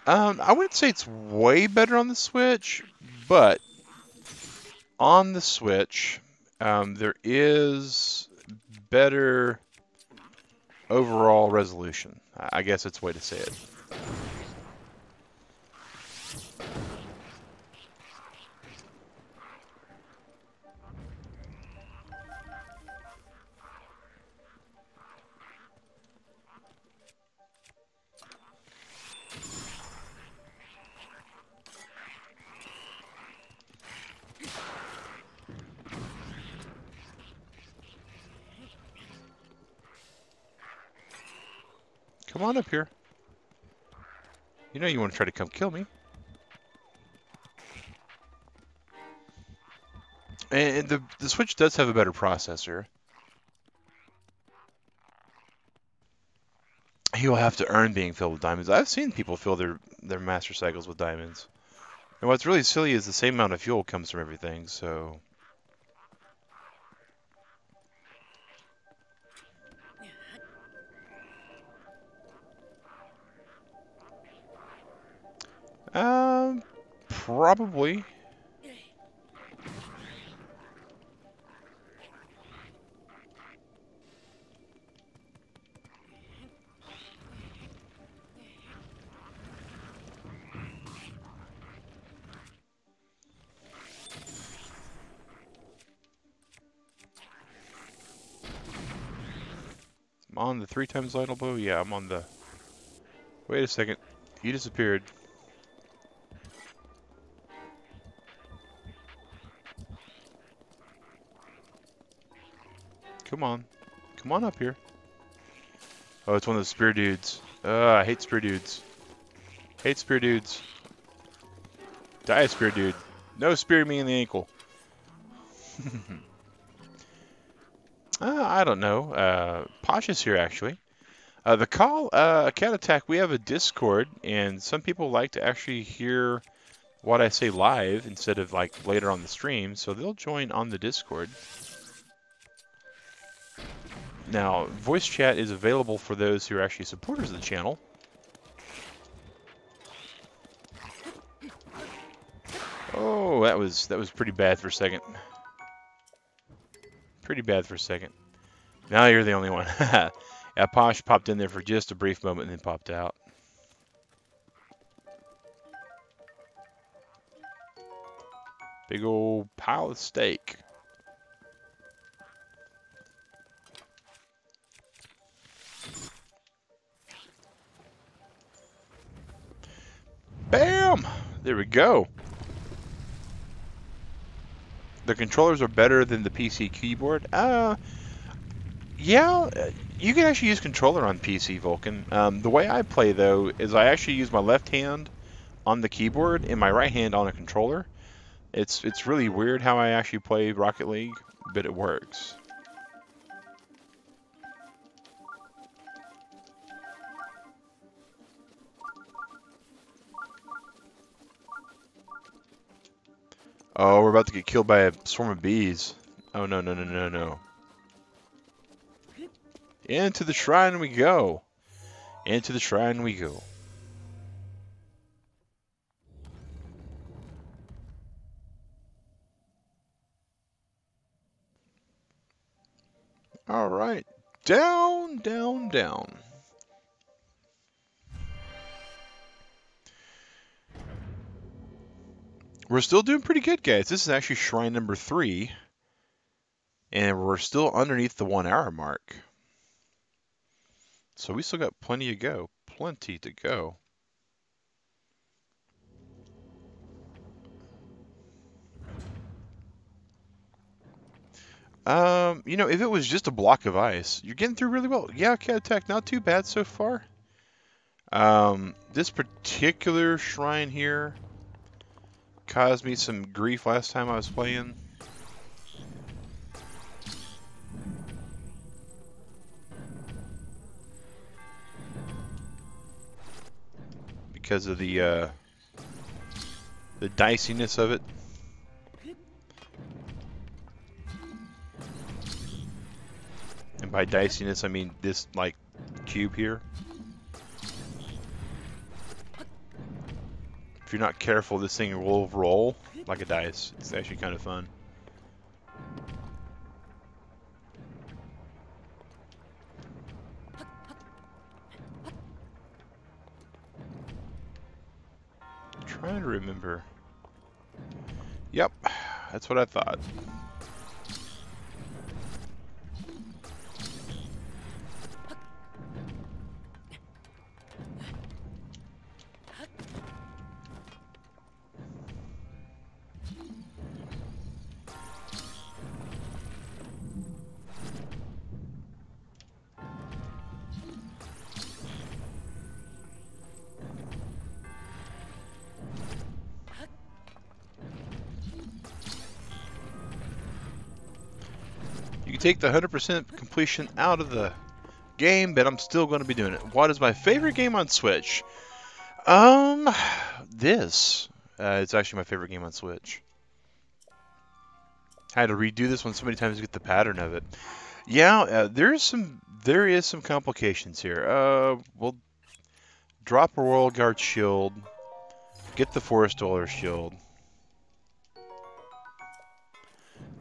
I wouldn't say it's way better on the Switch, but on the Switch, there is better overall resolution. I guess that's a way to say it. Come on up here. You know you want to try to come kill me. And the Switch does have a better processor. He will have to earn being filled with diamonds. I've seen people fill their Master Cycles with diamonds. And what's really silly is the same amount of fuel comes from everything, so... Probably. I'm on the 3 times vital bow? Yeah, I'm on the... Wait a second. He disappeared. Come on. Come on up here. Oh, it's one of those spear dudes. I hate spear dudes. Hate spear dudes. Die, spear dude. No spear me in the ankle. I don't know. Posh is here, actually. The call, cat attack, we have a Discord, and some people like to actually hear what I say live instead of like later on the stream, so they'll join on the Discord. Now, voice chat is available for those who are actually supporters of the channel. Oh, that was pretty bad for a second. Pretty bad for a second. Now you're the only one. Yeah, Posh popped in there for just a brief moment and then popped out. Big old pile of steak. Bam! There we go. The controllers are better than the PC keyboard. Yeah, you can actually use controller on PC, Vulcan. The way I play, though, is I actually use my left hand on the keyboard and my right hand on a controller. It's really weird how I actually play Rocket League, but it works. Oh, we're about to get killed by a swarm of bees. Oh, no, no, no, no, no. Into the shrine we go. Into the shrine we go. All right. Down, down, down. We're still doing pretty good, guys. This is actually shrine number 3. And we're still underneath the 1 hour mark. So we still got plenty to go. Plenty to go. You know, if it was just a block of ice, you're getting through really well. Yeah, cat attack, not too bad so far. This particular shrine here caused me some grief last time I was playing. Because of the diciness of it. And by diciness, I mean this, like, cube here. If you're not careful, this thing will roll like a dice. It's actually kind of fun. I'm trying to remember. Yep, that's what I thought. You can take the 100% completion out of the game, but I'm still going to be doing it. What is my favorite game on Switch? This. It's actually my favorite game on Switch. I had to redo this one so many times to get the pattern of it. Yeah, there is some complications here. We'll drop a Royal Guard shield, Get the Forest Dweller shield.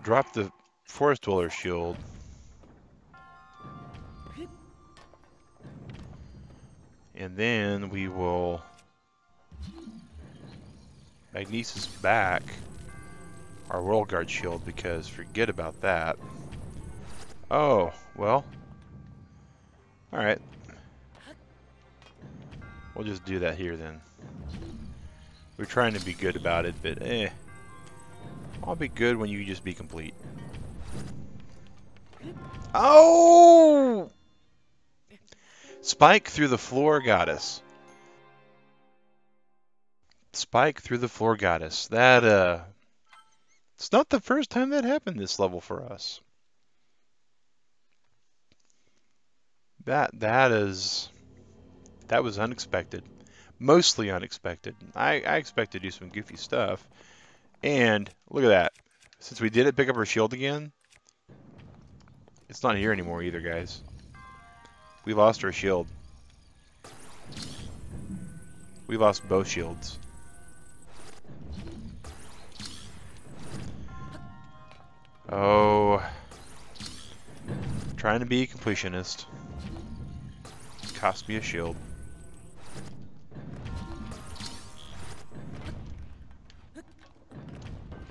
Drop the Forest Dweller shield. And then we will Magnesis back our World Guard shield, because forget about that. Oh, well. Alright. We'll just do that here then. We're trying to be good about it, but I'll be good when you just be complete. Oh! Spike through the floor got us. Spike through the floor got us. That, it's not the first time that happened this level for us. That was unexpected. Mostly unexpected. I expect to do some goofy stuff. And look at that. Since we did it, pick up our shield again. It's not here anymore either, guys. We lost our shield. We lost both shields. Oh. Trying to be a completionist. Cost me a shield.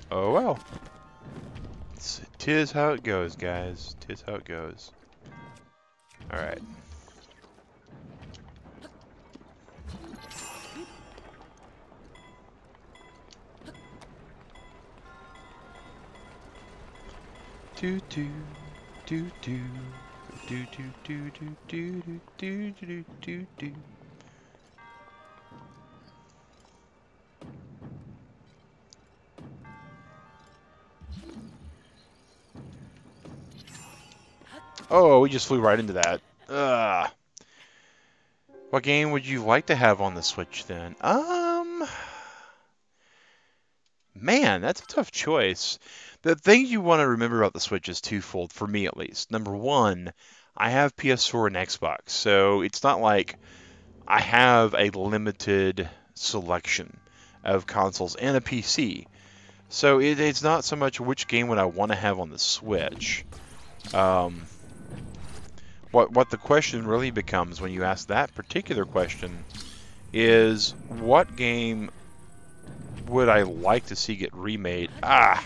Oh well. Tis how it goes, guys. Tis how it goes. Alright. Do do do do do do do do do do do do do. Oh, we just flew right into that. Ugh. What game would you like to have on the Switch then? Man, that's a tough choice. The thing you want to remember about the Switch is twofold, for me at least. Number one, I have PS4 and Xbox, so it's not like I have a limited selection of consoles and a PC. So it's not so much which game would I want to have on the Switch. What the question really becomes when you ask that particular question is, what game would I like to see get remade? Ah,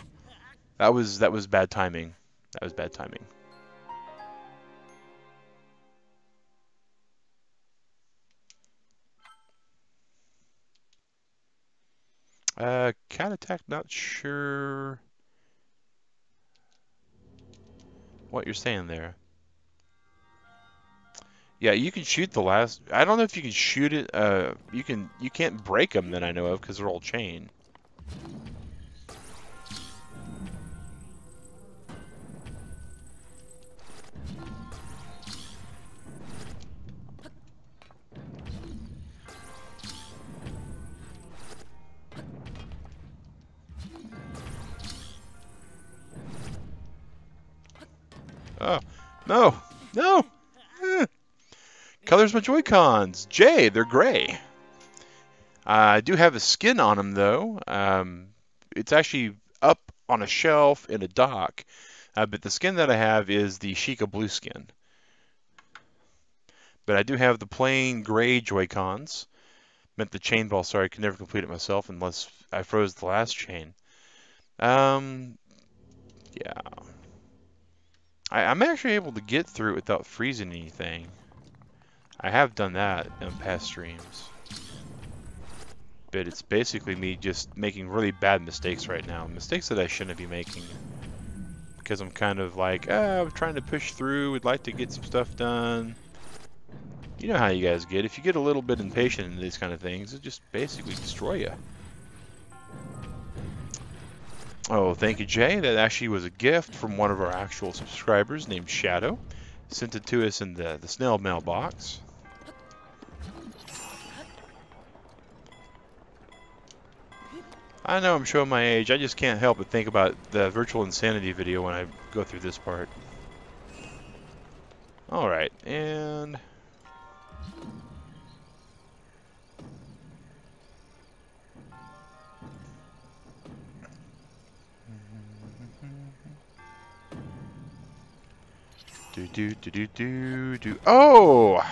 that was bad timing. That was bad timing. Cat attack, not sure what you're saying there. Yeah, you can shoot the last. I don't know if you can shoot it. You can't break them that I know of because they're all chain. Oh, no, no. Colors my Joy-Cons. J, they're gray. I do have a skin on them though. It's actually up on a shelf in a dock, but the skin that I have is the Sheikah blue skin. But I do have the plain gray Joy-Cons. Meant the chain ball, sorry, I could never complete it myself unless I froze the last chain. Yeah. I'm actually able to get through it without freezing anything. I have done that in past streams. But it's basically me just making really bad mistakes right now. Mistakes that I shouldn't be making. Because I'm kind of like, I'm trying to push through, would like to get some stuff done. You know how you guys get. If you get a little bit impatient in these kind of things, it just basically destroy you. Oh, thank you, Jay. That actually was a gift from one of our actual subscribers named Shadow. Sent it to us in the snail mail box. I know I'm showing my age. I just can't help but think about the Virtual Insanity video when I go through this part. Alright, and... Oh!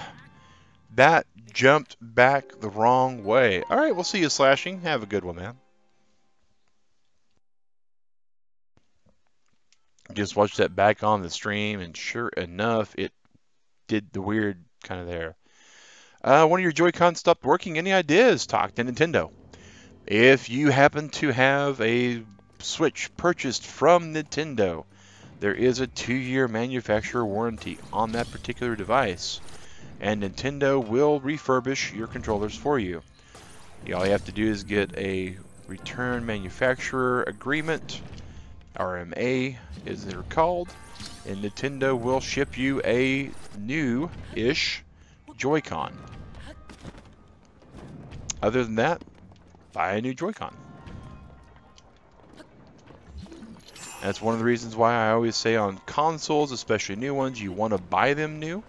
That jumped back the wrong way. Alright, we'll see you slashing. Have a good one, man. Just watched that back on the stream, and sure enough, it did the weird kind of there. One of your Joy-Cons stopped working. Any ideas? Talk to Nintendo. If you happen to have a Switch purchased from Nintendo, there is a 2-year manufacturer warranty on that particular device, and Nintendo will refurbish your controllers for you. All you have to do is get a return manufacturer agreement, RMA as they're called, and Nintendo will ship you a new-ish Joy-Con. Other than that, buy a new Joy-Con. That's one of the reasons why I always say on consoles, especially new ones, you want to buy them new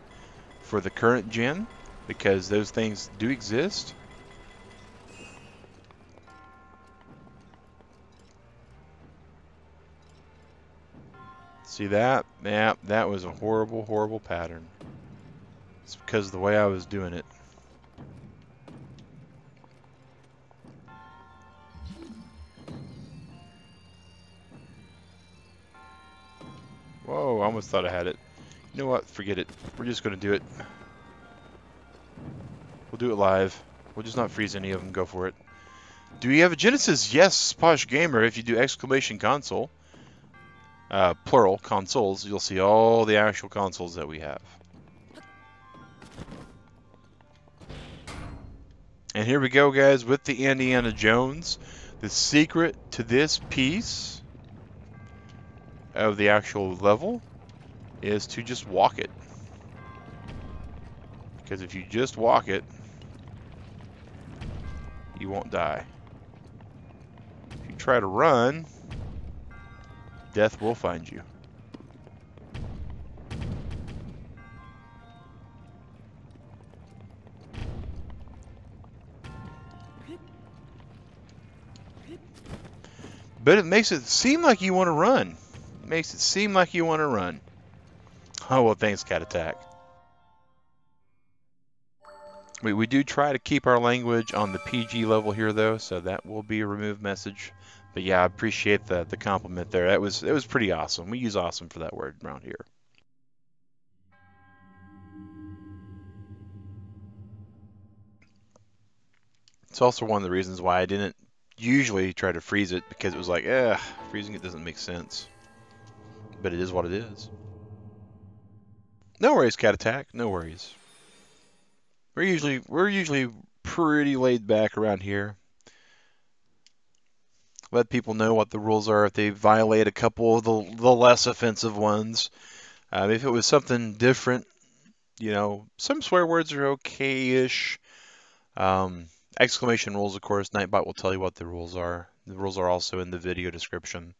for the current gen, because those things do exist. See that? Yeah, that was a horrible, horrible pattern. It's because of the way I was doing it. Whoa, I almost thought I had it. You know what? Forget it. We're just going to do it. We'll do it live. We'll just not freeze any of them. Go for it. Do you have a Genesis? Yes, Posh Gamer. If you do exclamation console, plural, consoles, you'll see all the actual consoles that we have. And here we go, guys, with the Indiana Jones. The secret to this piece of the actual level is to just walk it. Because if you just walk it, you won't die. If you try to run, death will find you. But it makes it seem like you want to run. It makes it seem like you want to run. Oh, well, thanks, Cat Attack. We do try to keep our language on the PG level here, though, so that will be a removed message. But yeah, I appreciate the compliment there. It was pretty awesome. We use awesome for that word around here. It's also one of the reasons why I didn't usually try to freeze it, because it was like, freezing it doesn't make sense. But it is what it is. No worries, Cat Attack. No worries. We're usually pretty laid back around here. Let people know what the rules are if they violate a couple of the less offensive ones. If it was something different, you know, some swear words are okay-ish. Exclamation rules, of course, NightBot will tell you what the rules are. The rules are also in the video description.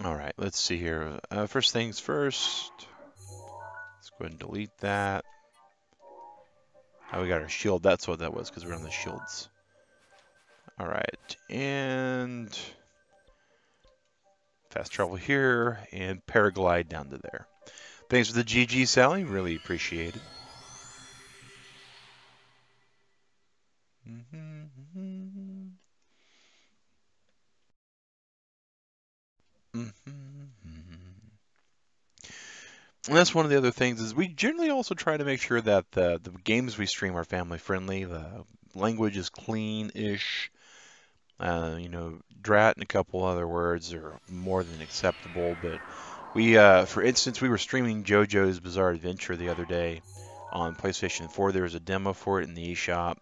All right, let's see here. First things first. Let's go ahead and delete that. Oh, we got our shield. That's what that was, because we're on the shields. All right, and fast travel here and paraglide down to there. Thanks for the GG, Sally. Really appreciate it. And that's one of the other things is we generally also try to make sure that the games we stream are family friendly. The language is clean-ish. You know, drat and a couple other words are more than acceptable. But we, for instance, we were streaming JoJo's Bizarre Adventure the other day on PlayStation 4. There was a demo for it in the eShop.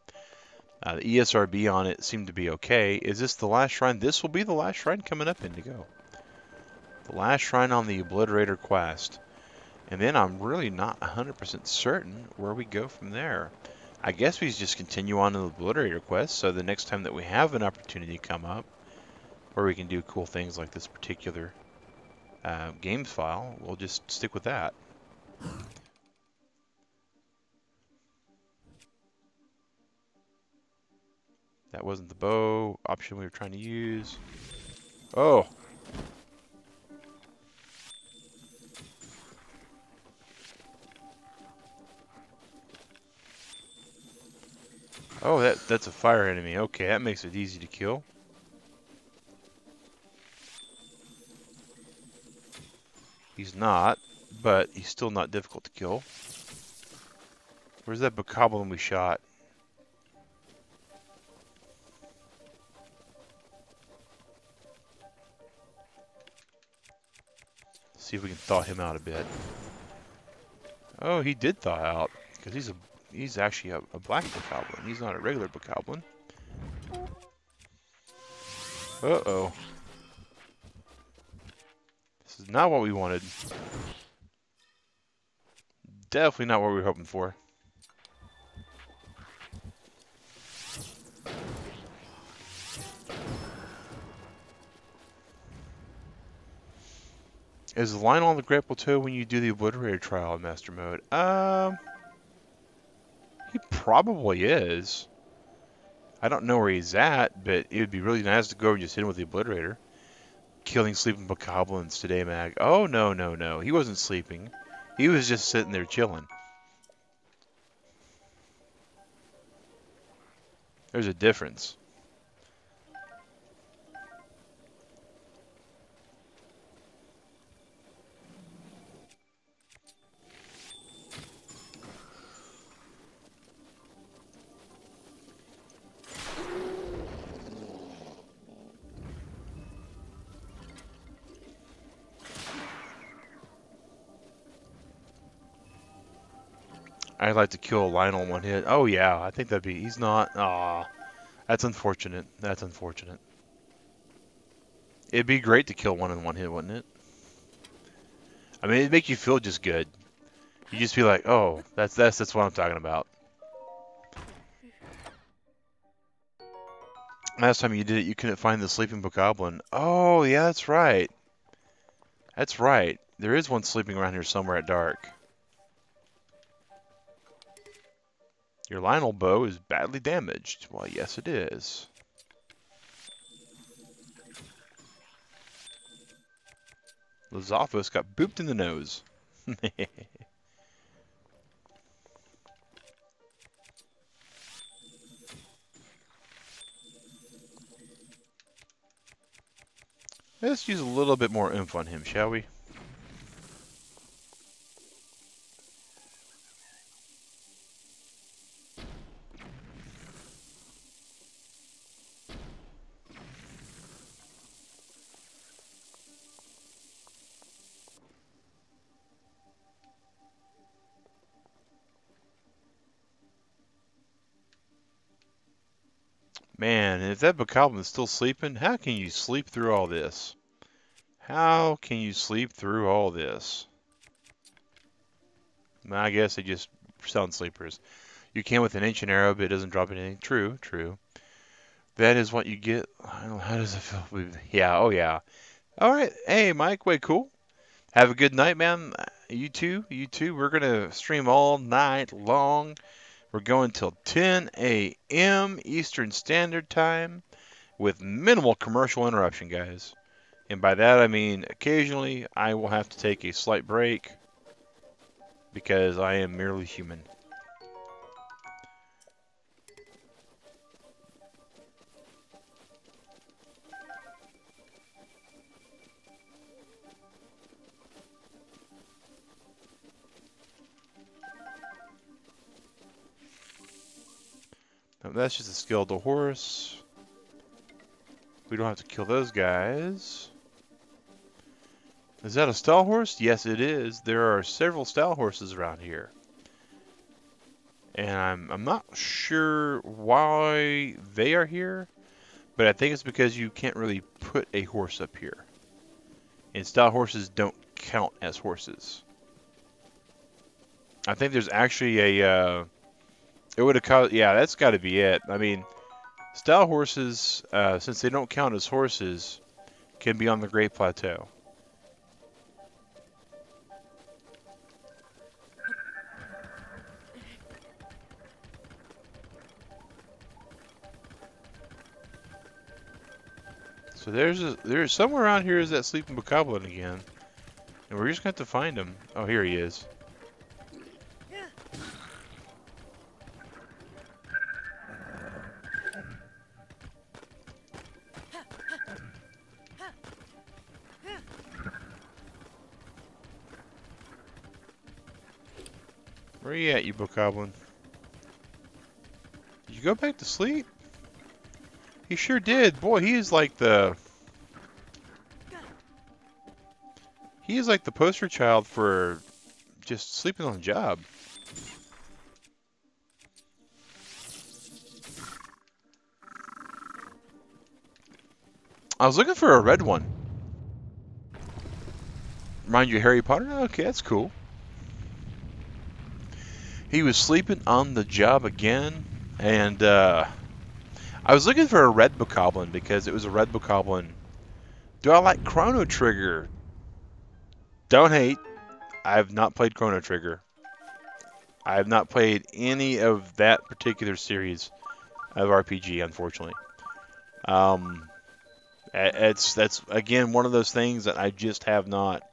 The ESRB on it seemed to be okay. Is this the last shrine? This will be the last shrine coming up, Indigo. The last shrine on the Obliterator quest. And then I'm really not 100% certain where we go from there. I guess we just continue on to the Obliterator quest, so the next time that we have an opportunity come up where we can do cool things like this particular games file, we'll just stick with that. That wasn't the bow option we were trying to use. Oh! Oh, that's a fire enemy. Okay, that makes it easy to kill. He's not, but he's still not difficult to kill. Where's that bokoblin we shot? See if we can thaw him out a bit. Oh, he did thaw out because he's actually a black bokoblin. He's not a regular bokoblin. Uh-oh. This is not what we wanted. Definitely not what we were hoping for. Is Lionel on the Great Plateau when you do the Obliterator trial in Master Mode? He probably is. I don't know where he's at, but it would be really nice to go and just hit him with the Obliterator. Killing sleeping bokoblins today, Mag. Oh, no, no, no. He wasn't sleeping. He was just sitting there chilling. There's a difference. I'd like to kill Lionel in one hit. Oh, yeah. I think that'd be... He's not... Aw. That's unfortunate. That's unfortunate. It'd be great to kill one in one hit, wouldn't it? I mean, it'd make you feel just good. You just be like, oh, that's what I'm talking about. Last time you did it, you couldn't find the sleeping bokoblin. Oh, yeah, that's right. That's right. There is one sleeping around here somewhere at dark. Your Lionel bow is badly damaged. Well, yes, it is. Lozophus got booped in the nose. Let's use a little bit more oomph on him, shall we? Man, if that bokoblin is still sleeping, how can you sleep through all this? How can you sleep through all this? I guess they just sound sleepers. You can with an ancient arrow, but it doesn't drop anything. True, true. That is what you get. I don't know, how does it feel? Yeah, oh yeah. All right. Hey, Mike, way cool. Have a good night, man. You too. You too. We're going to stream all night long. We're going till 10 a.m. Eastern Standard Time with minimal commercial interruption, guys. And by that, I mean occasionally I will have to take a slight break because I am merely human. Now, that's just a skeletal horse. We don't have to kill those guys. Is that a stall horse? Yes, it is. There are several stall horses around here. And I'm not sure why they are here, but I think it's because you can't really put a horse up here. And stall horses don't count as horses. I think there's actually a, it would have caused, yeah, that's got to be it. I mean, stall horses, since they don't count as horses, can be on the Great Plateau. So there's somewhere around here is that sleeping bokoblin again, and we're just gonna have to find him. Oh, here he is. Where you at, you bokoblin? Did you go back to sleep? He sure did. Boy, he is like the... He is like the poster child for just sleeping on the job. I was looking for a red one. Remind you of Harry Potter? Okay, that's cool. He was sleeping on the job again, and I was looking for a red bokoblin because it was a red bokoblin. Do I like Chrono Trigger? Don't hate. I have not played Chrono Trigger. I have not played any of that particular series of RPG, unfortunately. That's again one of those things that I just have not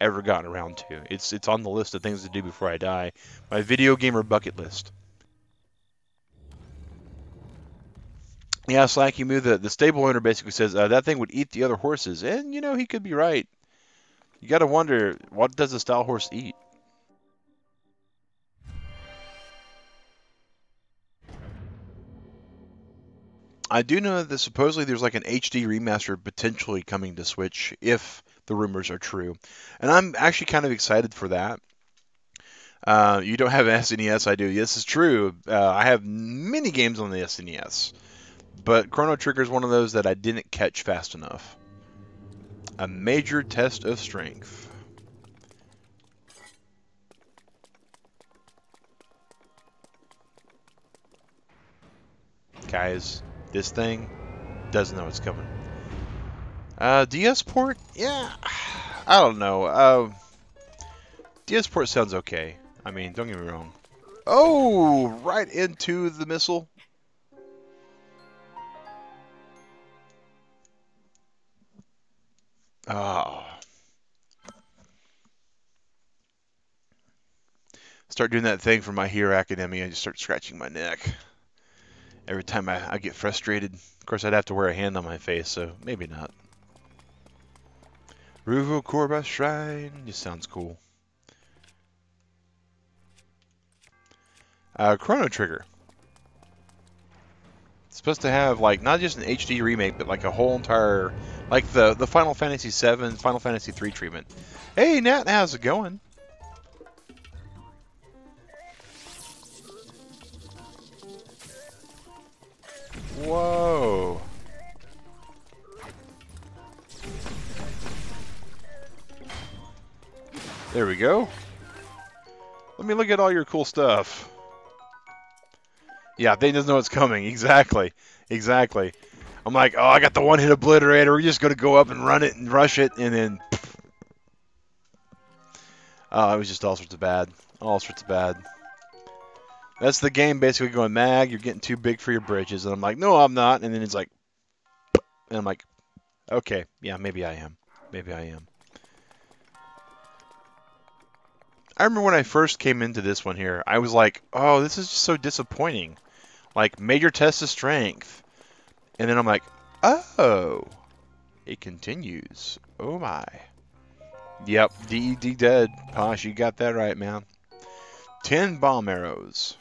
ever gotten around to. It's on the list of things to do before I die. My video gamer bucket list. Yeah, Slacky Moo, the stable owner basically says that thing would eat the other horses, and you know he could be right. You got to wonder, what does a style horse eat? I do know that supposedly there's like an HD remaster potentially coming to Switch if the rumors are true, and I'm actually kind of excited for that. You don't have an SNES, I do. This is true. I have many games on the SNES, but Chrono Trigger is one of those that I didn't catch fast enough. A major test of strength. Guys, this thing doesn't know it's coming. DS port? Yeah, I don't know. DS port sounds okay. I mean, don't get me wrong. Oh, right into the missile. Oh. Start doing that thing for My Hero Academia. I just start scratching my neck. Every time I get frustrated. Of course, I'd have to wear a hand on my face, so maybe not. Ruvo Korba Shrine. Just sounds cool. Chrono Trigger. It's supposed to have, like, not just an HD remake, but like a whole entire, like the Final Fantasy VII, Final Fantasy III treatment. Hey, Nat, how's it going? Whoa. There we go. Let me look at all your cool stuff. Yeah, they just know it's coming. Exactly. Exactly. I'm like, oh, I got the one-hit obliterator. We're just going to go up and run it and rush it, and then... Oh, it was just all sorts of bad. All sorts of bad. That's the game basically going, Mag, you're getting too big for your britches. And I'm like, no, I'm not. And then it's like... And I'm like, okay, yeah, maybe I am. Maybe I am. I remember when I first came into this one here, I was like, oh, this is just so disappointing. Like, major test of strength. And then I'm like, oh, it continues. Oh my. Yep, DED dead. Posh, you got that right, man. 10 bomb arrows.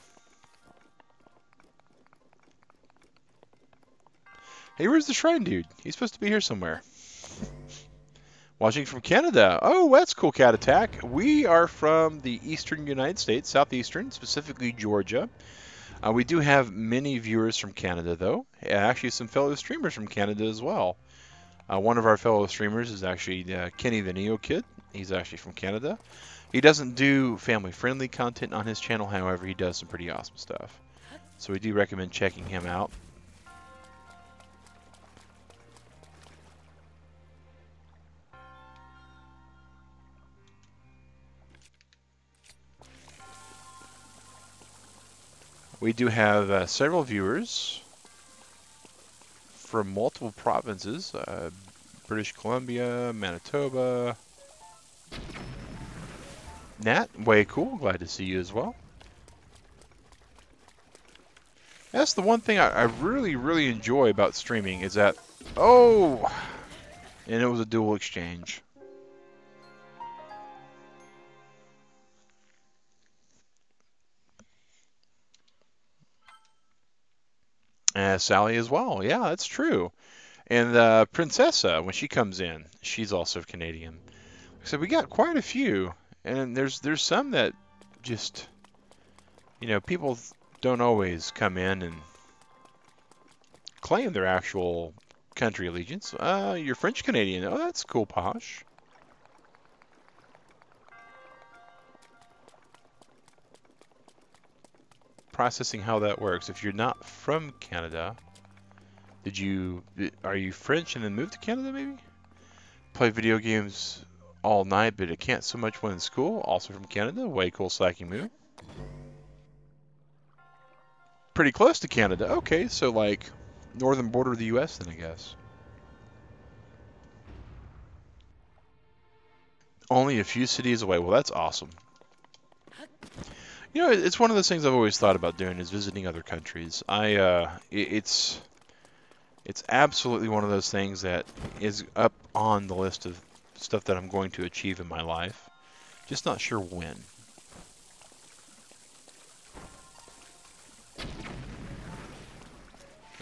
Hey, where's the shrine dude? He's supposed to be here somewhere. Watching from Canada. Oh, that's cool, Cat Attack. We are from the eastern United States, southeastern, specifically Georgia. We do have many viewers from Canada, though. Actually, some fellow streamers from Canada as well. One of our fellow streamers is actually Kenny the Neo Kid. He's actually from Canada. He doesn't do family-friendly content on his channel, however, he does some pretty awesome stuff. So we do recommend checking him out. We do have several viewers from multiple provinces. British Columbia, Manitoba. Nat, way cool. Glad to see you as well. That's the one thing I really, really enjoy about streaming is that, oh, and it was a dual exchange. Sally as well. Yeah, that's true. And Princessa, when she comes in, she's also Canadian. So we got quite a few, and there's some that just people don't always come in and claim their actual country allegiance. You're French Canadian. Oh, that's cool, posh. Processing how that works. If you're not from Canada, are you French and then moved to Canada maybe? Play video games all night, but I can't so much when in school. Also from Canada. Way cool slacking move. Pretty close to Canada. Okay, so like northern border of the US then I guess. Only a few cities away. Well, that's awesome. It's one of those things I've always thought about doing is visiting other countries. It's absolutely one of those things that is up on the list of stuff that I'm going to achieve in my life. Just not sure when.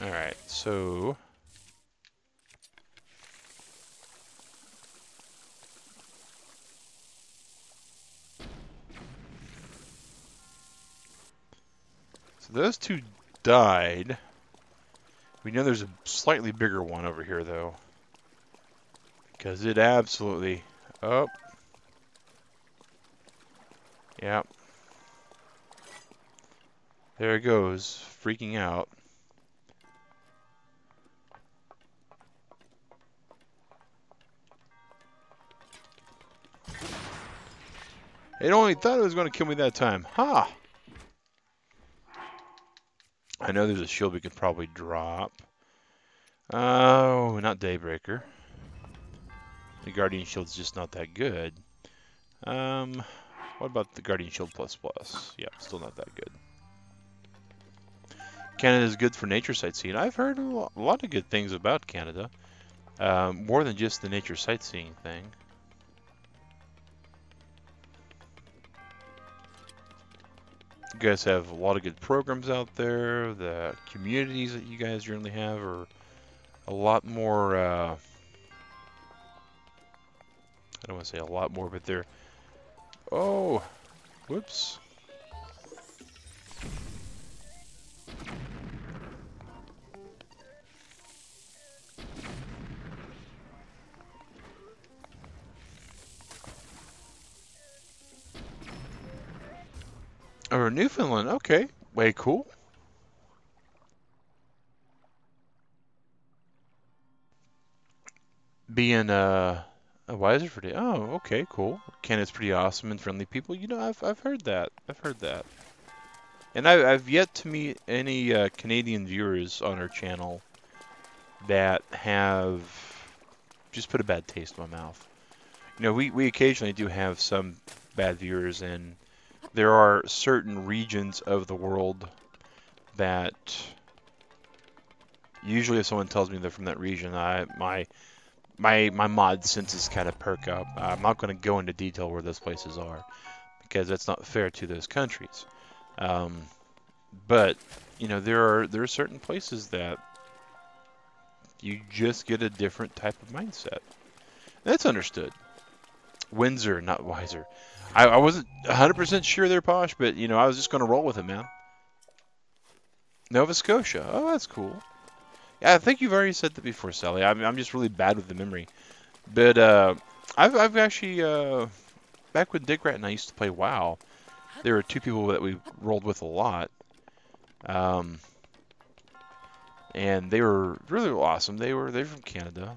All right, so those two died. We know there's a slightly bigger one over here, though. Because it absolutely... Oh. Yeah. There it goes. Freaking out. It only thought it was going to kill me that time. Ha! I know there's a shield we could probably drop. Oh, not Daybreaker. The Guardian Shield's just not that good. What about the Guardian Shield Plus Plus? Yeah, still not that good. Canada's good for nature sightseeing. I've heard a lot of good things about Canada. More than just the nature sightseeing thing. You guys have a lot of good programs out there. The communities that you guys generally have are a lot more, I don't want to say a lot more, but they're, oh, whoops. Oh, Newfoundland, okay, way cool. Being a wiser for day. Oh, okay, cool. Canada's pretty awesome and friendly people. I've heard that. I've heard that. And I've yet to meet any Canadian viewers on our channel that have just put a bad taste in my mouth. We occasionally do have some bad viewers, and there are certain regions of the world that usually if someone tells me they're from that region, my mod senses kind of perk up. I'm not going to go into detail where those places are because that's not fair to those countries. But there are certain places that you just get a different type of mindset. That's understood. Windsor, not wiser. I wasn't 100% sure they're posh, but I was just going to roll with it, man. Nova Scotia. Oh, that's cool. Yeah, I think you've already said that before, Sally. I'm just really bad with the memory. But I've actually back when Dick Rat and I used to play WoW, there were two people that we rolled with a lot. And they were really awesome. They're from Canada.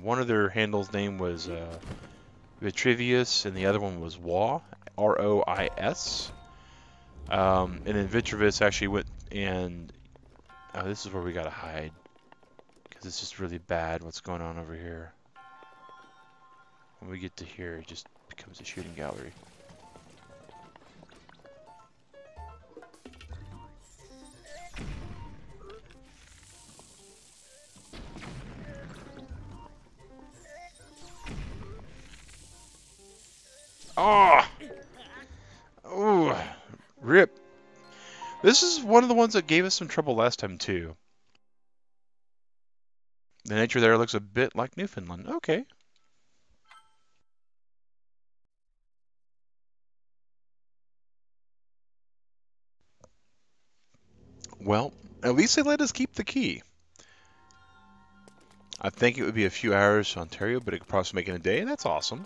One of their handles name was Vitrivius, and the other one was Wa, R-O-I-S. And then Vitrivius actually went and this is where we gotta hide because it's just really bad what's going on over here. When we get to here, it just becomes a shooting gallery. Oh! Oh! Rip. This is one of the ones that gave us some trouble last time, too. The nature there looks a bit like Newfoundland. Okay. Well, at least they let us keep the key. I think it would be a few hours to Ontario, but it could probably make it in a day. That's awesome.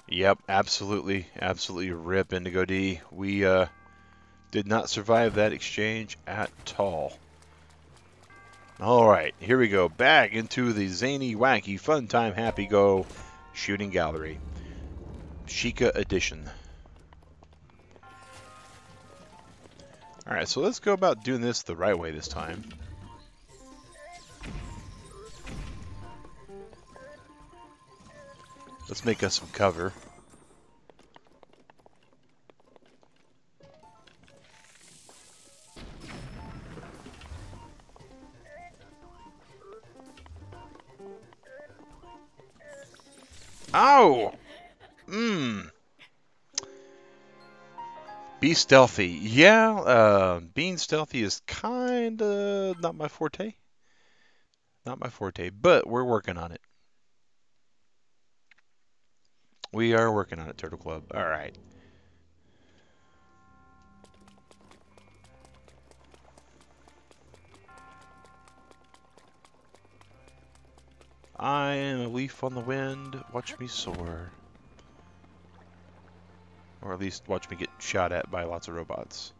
Yep, absolutely. Absolutely rip Indigo D. We did not survive that exchange at all. Alright, here we go. Back into the zany, wacky, fun time, happy go shooting gallery. Sheikah edition. Alright, so let's go about doing this the right way this time. Let's make us some cover. Ow! Mmm. Be stealthy. Yeah, being stealthy is kinda not my forte. Not my forte, but we're working on it. We are working on it, Turtle Club. Alright. I am a leaf on the wind. Watch me soar. Or at least watch me get shot at by lots of robots.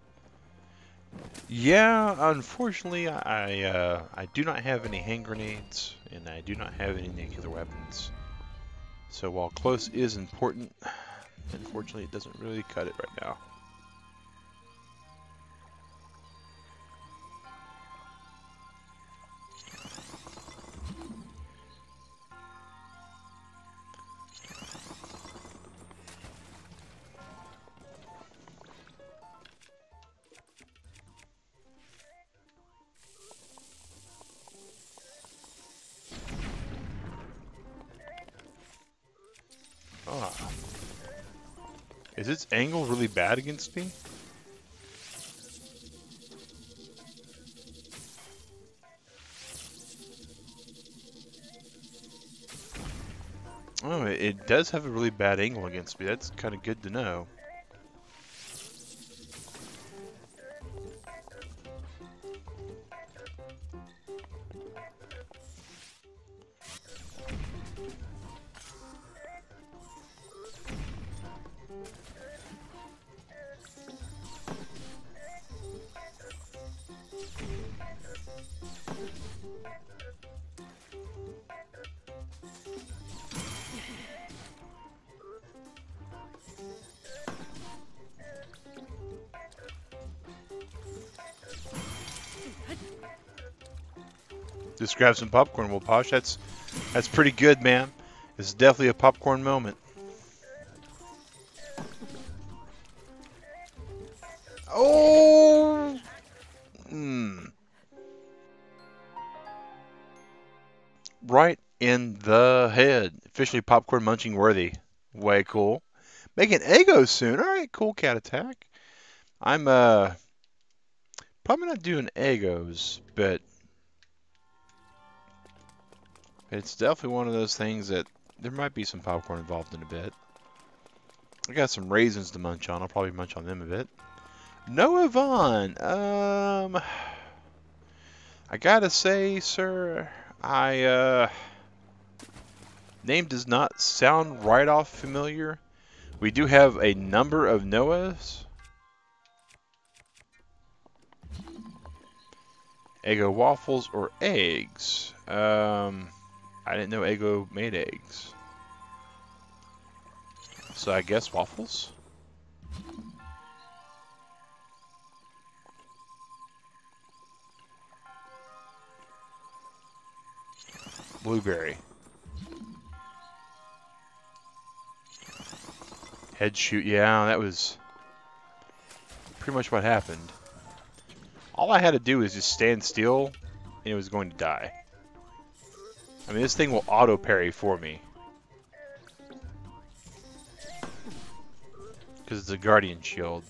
Yeah, unfortunately, I do not have any hand grenades, and I do not have any nuclear weapons. So while close is important, unfortunately it doesn't really cut it right now. Ah. Is its angle really bad against me? Oh, it does have a really bad angle against me. That's kind of good to know. Just grab some popcorn, Will Posh. That's pretty good, man. This is definitely a popcorn moment. Oh! Right in the head. Officially popcorn munching worthy. Way cool. Making Egos soon. Alright, cool cat attack. I'm probably not doing Egos, but it's definitely one of those things that there might be some popcorn involved in a bit. I got some raisins to munch on. I'll probably munch on them a bit. Noah Vaughn. I gotta say, sir, name does not sound right off familiar. We do have a number of Noahs. Eggo waffles or eggs? I didn't know Eggo made eggs. So I guess waffles? Blueberry. Head shoot. Yeah, that was pretty much what happened. All I had to do was just stand still, and it was going to die. I mean, this thing will auto parry for me. Because it's a guardian shield.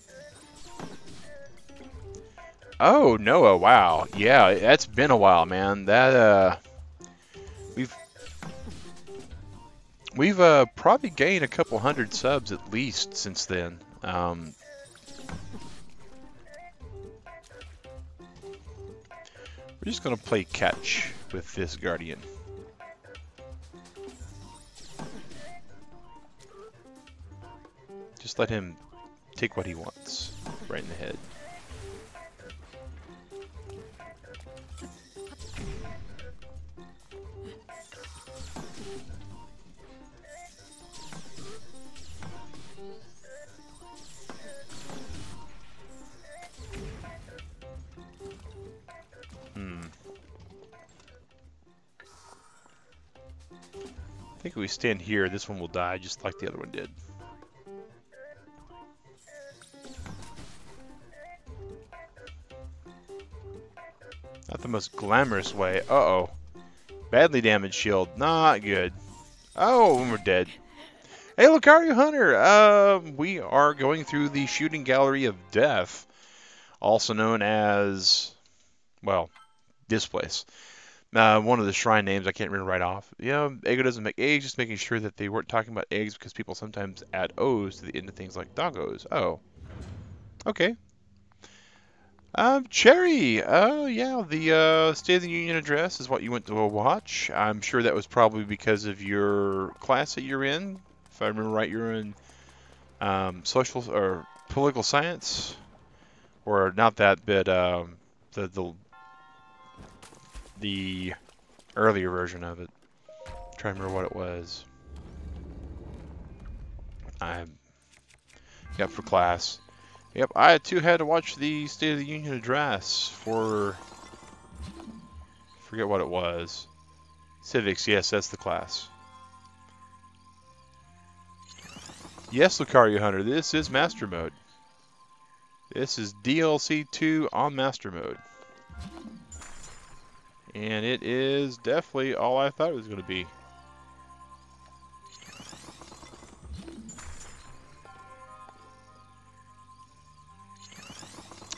Oh, Noah, wow. Yeah, that's been a while, man. That, We've probably gained a couple hundred subs at least since then. We're just gonna play catch with this guardian. Just let him take what he wants, right in the head. I think if we stand here, this one will die just like the other one did. Not the most glamorous way. Uh-oh. Badly damaged shield. Not good. Oh, and we're dead. Hey, Lucario Hunter! We are going through the Shooting Gallery of Death, also known as, well, this place. One of the shrine names I can't remember right off. You know, Eggo doesn't make eggs, just making sure that they weren't talking about eggs because people sometimes add O's to the end of things like doggos. Oh. Okay. Cherry! Oh, yeah, the State of the Union address is what you went to watch. I'm sure that was probably because of your class that you're in. If I remember right, you're in social or political science. Or not that, but the earlier version of it. I'm trying to remember what it was. Yep, for class. Yep, I too had to watch the State of the Union address for, forget what it was. Civics, yes, that's the class. Yes, Lucario Hunter, this is Master Mode. This is DLC 2 on Master Mode. And it is definitely all I thought it was going to be.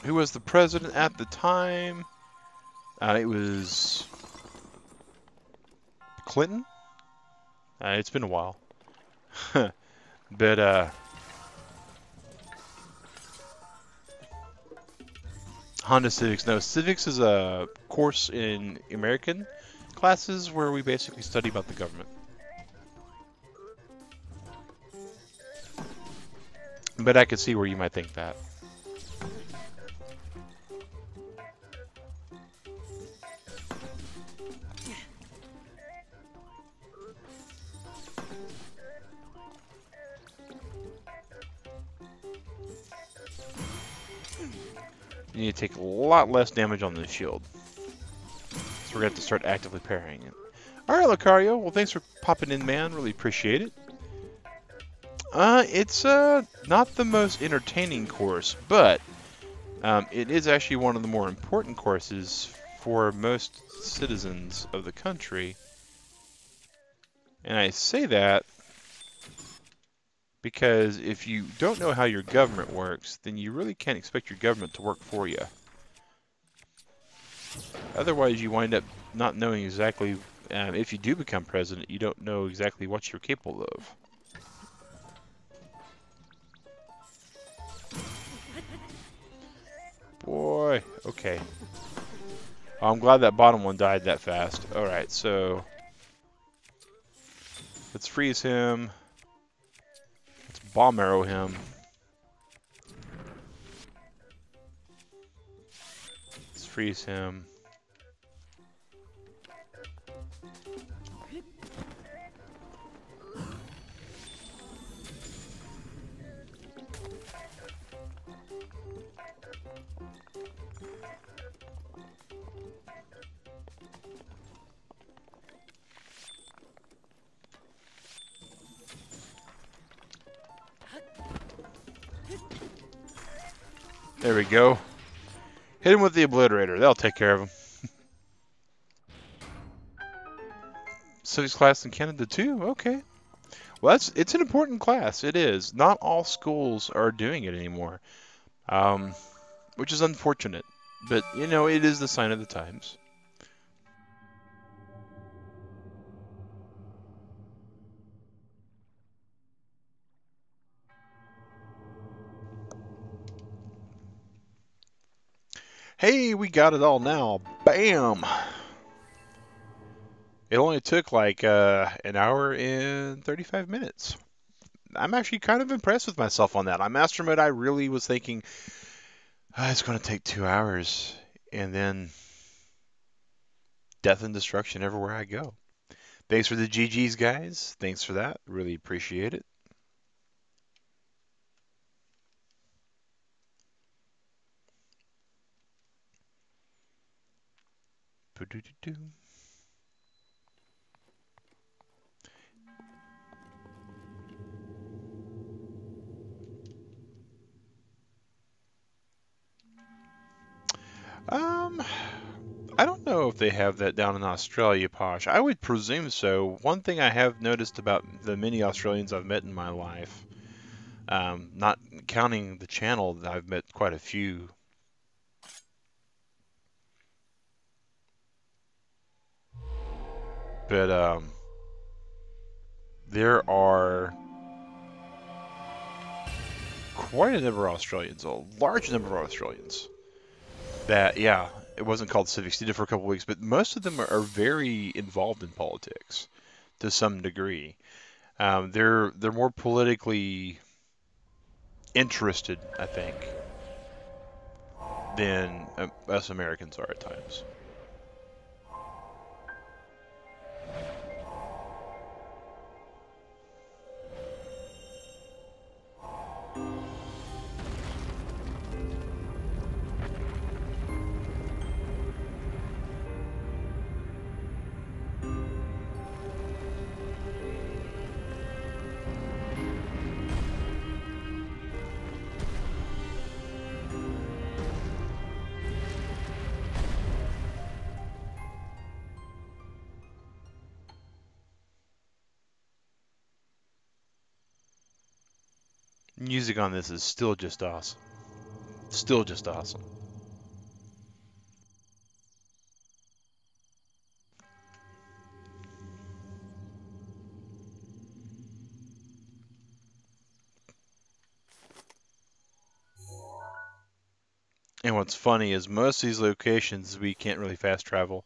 Who was the president at the time? It was Clinton? It's been a while. But, Honda Civics. No, Civics is a course in American classes where we basically study about the government. But I could see where you might think that. You need to take a lot less damage on the shield. So we're going to have to start actively parrying it. Alright, Lucario. Well, thanks for popping in, man. Really appreciate it. It's not the most entertaining course, but it is actually one of the more important courses for most citizens of the country. And I say that because if you don't know how your government works, then you really can't expect your government to work for you. Otherwise, you wind up not knowing exactly, if you do become president, you don't know exactly what you're capable of. Boy, okay. Oh, I'm glad that bottom one died that fast. Alright, so let's freeze him. Let's bomb arrow him. Let's freeze him. There we go. Hit him with the obliterator. That'll take care of him. Civics class in Canada too? Okay. Well, it's an important class. It is. Not all schools are doing it anymore, which is unfortunate. But, you know, it is the sign of the times. Hey, we got it all now. Bam! It only took like an hour and 35 minutes. I'm actually kind of impressed with myself on that. On Master Mode, I really was thinking it's going to take 2 hours, and then death and destruction everywhere I go. Thanks for the GGs, guys. Thanks for that. Really appreciate it. Um, I don't know if they have that down in Australia, Posh. I would presume so. One thing I have noticed about the many Australians I've met in my life, not counting the channel, I've met quite a few. But there are quite a number of Australians, a large number of Australians that, yeah, it wasn't called Civics. They did it for a couple of weeks, but most of them are very involved in politics to some degree. They're more politically interested, I think, than us Americans are at times. Music on this is still just awesome. Still just awesome. And what's funny is most of these locations we can't really fast travel.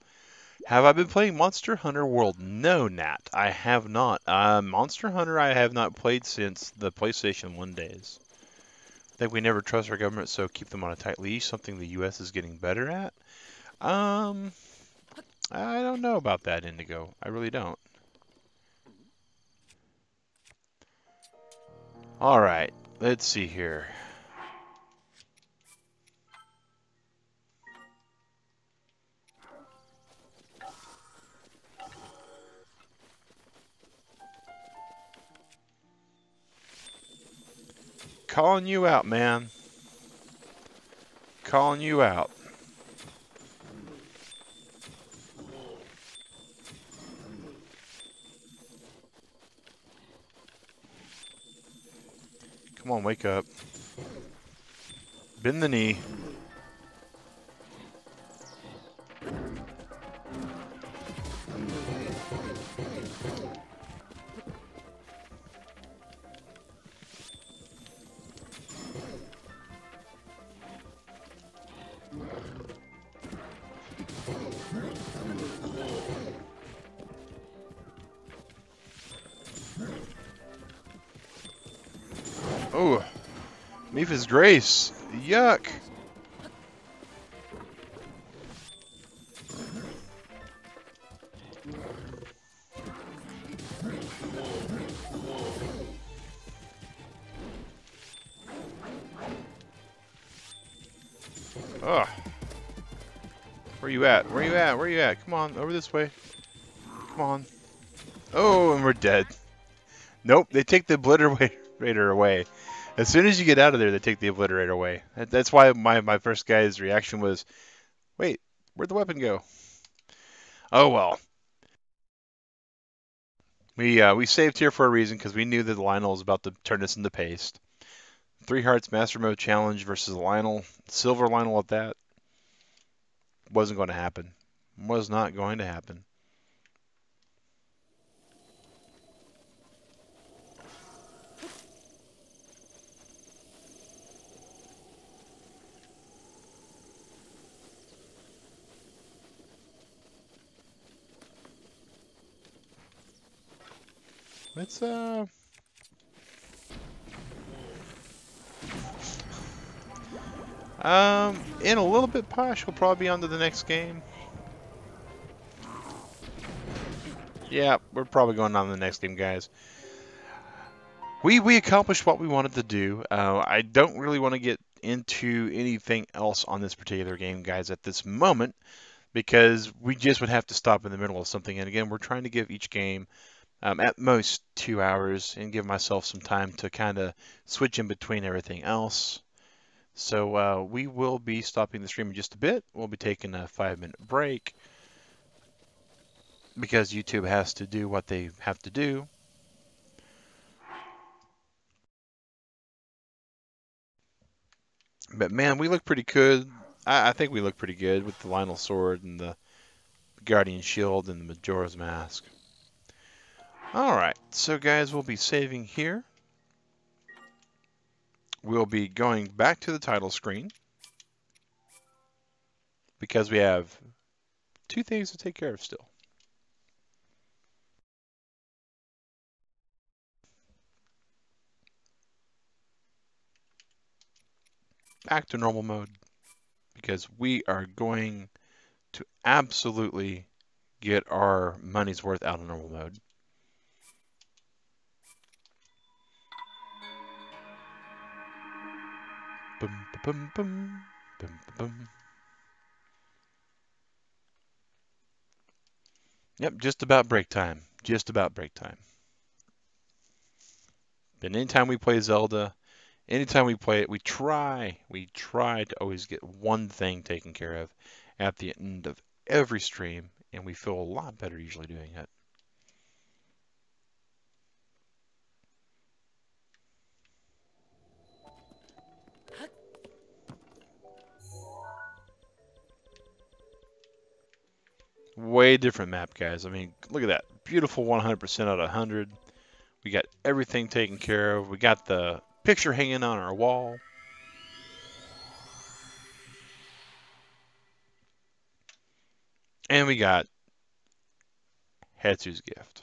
Have I been playing Monster Hunter World? No, Nat, I have not. Monster Hunter I have not played since the PlayStation 1 days. I think we never trust our government, so keep them on a tight leash, something the US is getting better at. Um, I don't know about that, Indigo. I really don't. Alright, let's see here. Calling you out, man. Calling you out. Come on, wake up. Bend the knee. Oh, Mipha's Grace. Yuck. Ugh. Where you at? Where you at? Where you at? Come on, over this way. Come on. Oh, and we're dead. Nope, they take the obliterator away. As soon as you get out of there, they take the obliterator away. That's why my first guy's reaction was, wait, where'd the weapon go? Oh well. We saved here for a reason because we knew that Lionel was about to turn us into paste. 3 Hearts Master Mode Challenge versus Lionel, Silver Lionel at that, wasn't going to happen. Was not going to happen. It's in a little bit posh. We'll probably be on to the next game. Yeah, we're probably going on to the next game, guys. We accomplished what we wanted to do. I don't really want to get into anything else on this particular game, guys, at this moment, because we just would have to stop in the middle of something. And again, we're trying to give each game at most 2 hours and give myself some time to kind of switch in between everything else. So we will be stopping the stream in just a bit. We'll be taking a 5-minute break because YouTube has to do what they have to do. But man, we look pretty good. I think we look pretty good with the Lionel sword and the Guardian shield and the Majora's mask. Alright, so guys, we'll be saving here. We'll be going back to the title screen because we have 2 things to take care of still. Back to normal mode because we are going to absolutely get our money's worth out of normal mode. Boom, boom, boom, boom, boom. Yep, just about break time. Just about break time. But anytime we play Zelda, anytime we play it, we try to always get one thing taken care of at the end of every stream, and we feel a lot better usually doing it. Way different map, guys. I mean, look at that. Beautiful 100% out of 100. We got everything taken care of. We got the picture hanging on our wall. And we got Hetsu's gift.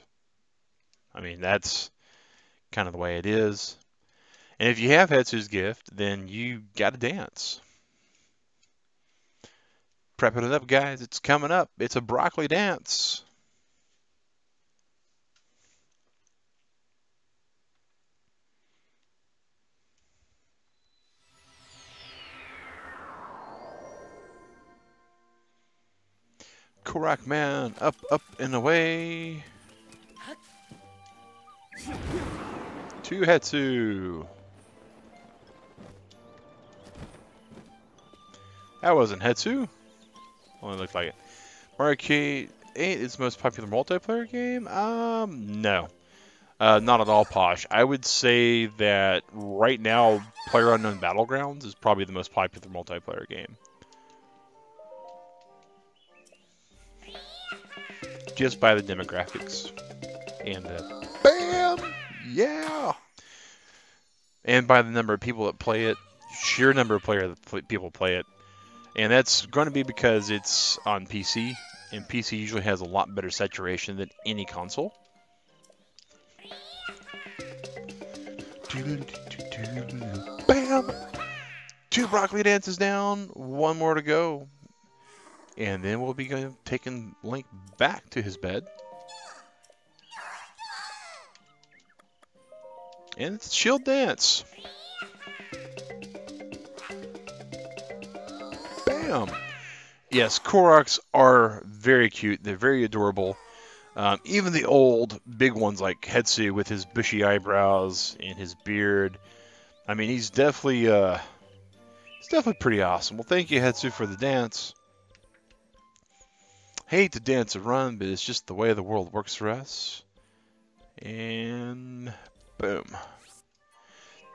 I mean, that's kind of the way it is. And if you have Hetsu's gift, then you got to dance. Prepping it up, guys. It's coming up. It's a broccoli dance. Korak man, up, up, and away. To Hetsu. That wasn't Hetsu. Only looked like it. Mario Kart 8 is the most popular multiplayer game? No. Not at all, Posh. I would say that right now, PlayerUnknown Battlegrounds is probably the most popular multiplayer game. Just by the demographics. And BAM! Yeah! And by the number of people that play it, sheer number of people play it. And that's going to be because it's on PC, and PC usually has a lot better saturation than any console. Bam! 2 broccoli dances down, 1 more to go. And then we'll be taking Link back to his bed. And it's Shield Dance. Bam! Yes, Koroks are very cute. They're very adorable. Even the old big ones like Hetsu with his bushy eyebrows and his beard. I mean, he's definitely pretty awesome. Well, thank you, Hetsu, for the dance. Hate to dance or run, but it's just the way the world works for us. And boom.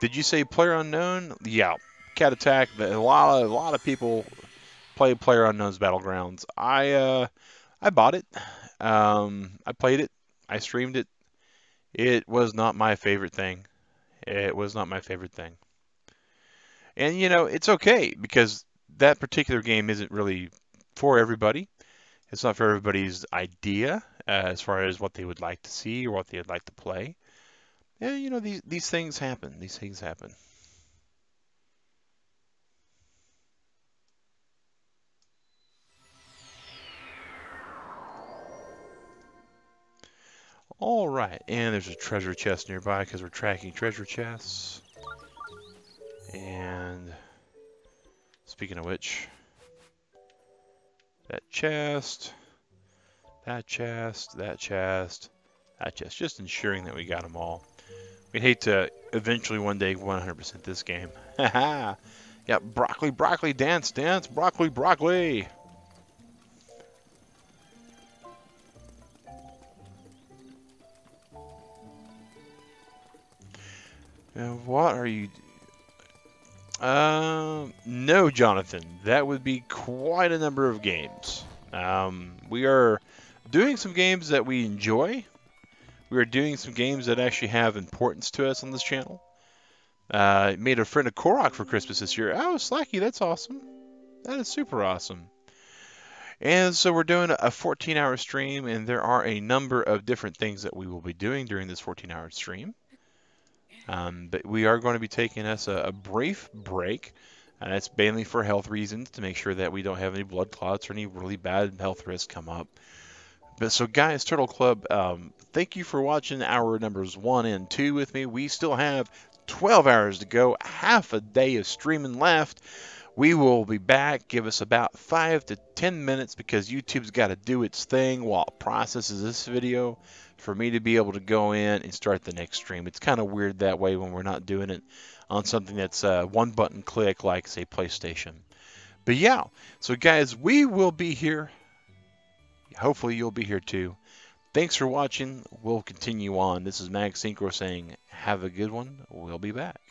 Did you say PlayerUnknown? Yeah, Cat Attack. A lot of people play PlayerUnknown's Battlegrounds. I bought it. I played it. I streamed it. It was not my favorite thing. It was not my favorite thing. And you know, it's okay because that particular game isn't really for everybody. It's not for everybody's idea as far as what they would like to see or what they would like to play. Yeah, you know, these things happen. These things happen. All right, and there's a treasure chest nearby because we're tracking treasure chests. And speaking of which, that chest, that chest, that chest, that chest, just ensuring that we got them all. We'd hate to eventually one day 100% this game. Haha! Yeah, broccoli, broccoli, dance, dance, broccoli, broccoli! What are you... No, Jonathan. That would be quite a number of games. We are doing some games that we enjoy. We are doing some games that actually have importance to us on this channel. Made a friend of Korok for Christmas this year. Oh, Slacky, that's awesome. That is super awesome. And so we're doing a 14-hour stream, and there are a number of different things that we will be doing during this 14-hour stream. But we are going to be taking us a brief break. That's mainly for health reasons, to make sure that we don't have any blood clots or any really bad health risks come up. But so, guys, Turtle Club, thank you for watching hour numbers 1 and 2 with me. We still have 12 hours to go, half a day of streaming left. We will be back. Give us about 5 to 10 minutes because YouTube's got to do its thing while it processes this video for me to be able to go in and start the next stream. It's kind of weird that way when we're not doing it on something that's one button click like, say, PlayStation. But yeah, so guys, we will be here. Hopefully you'll be here too. Thanks for watching. We'll continue on. This is Mag Synchro saying, have a good one. We'll be back.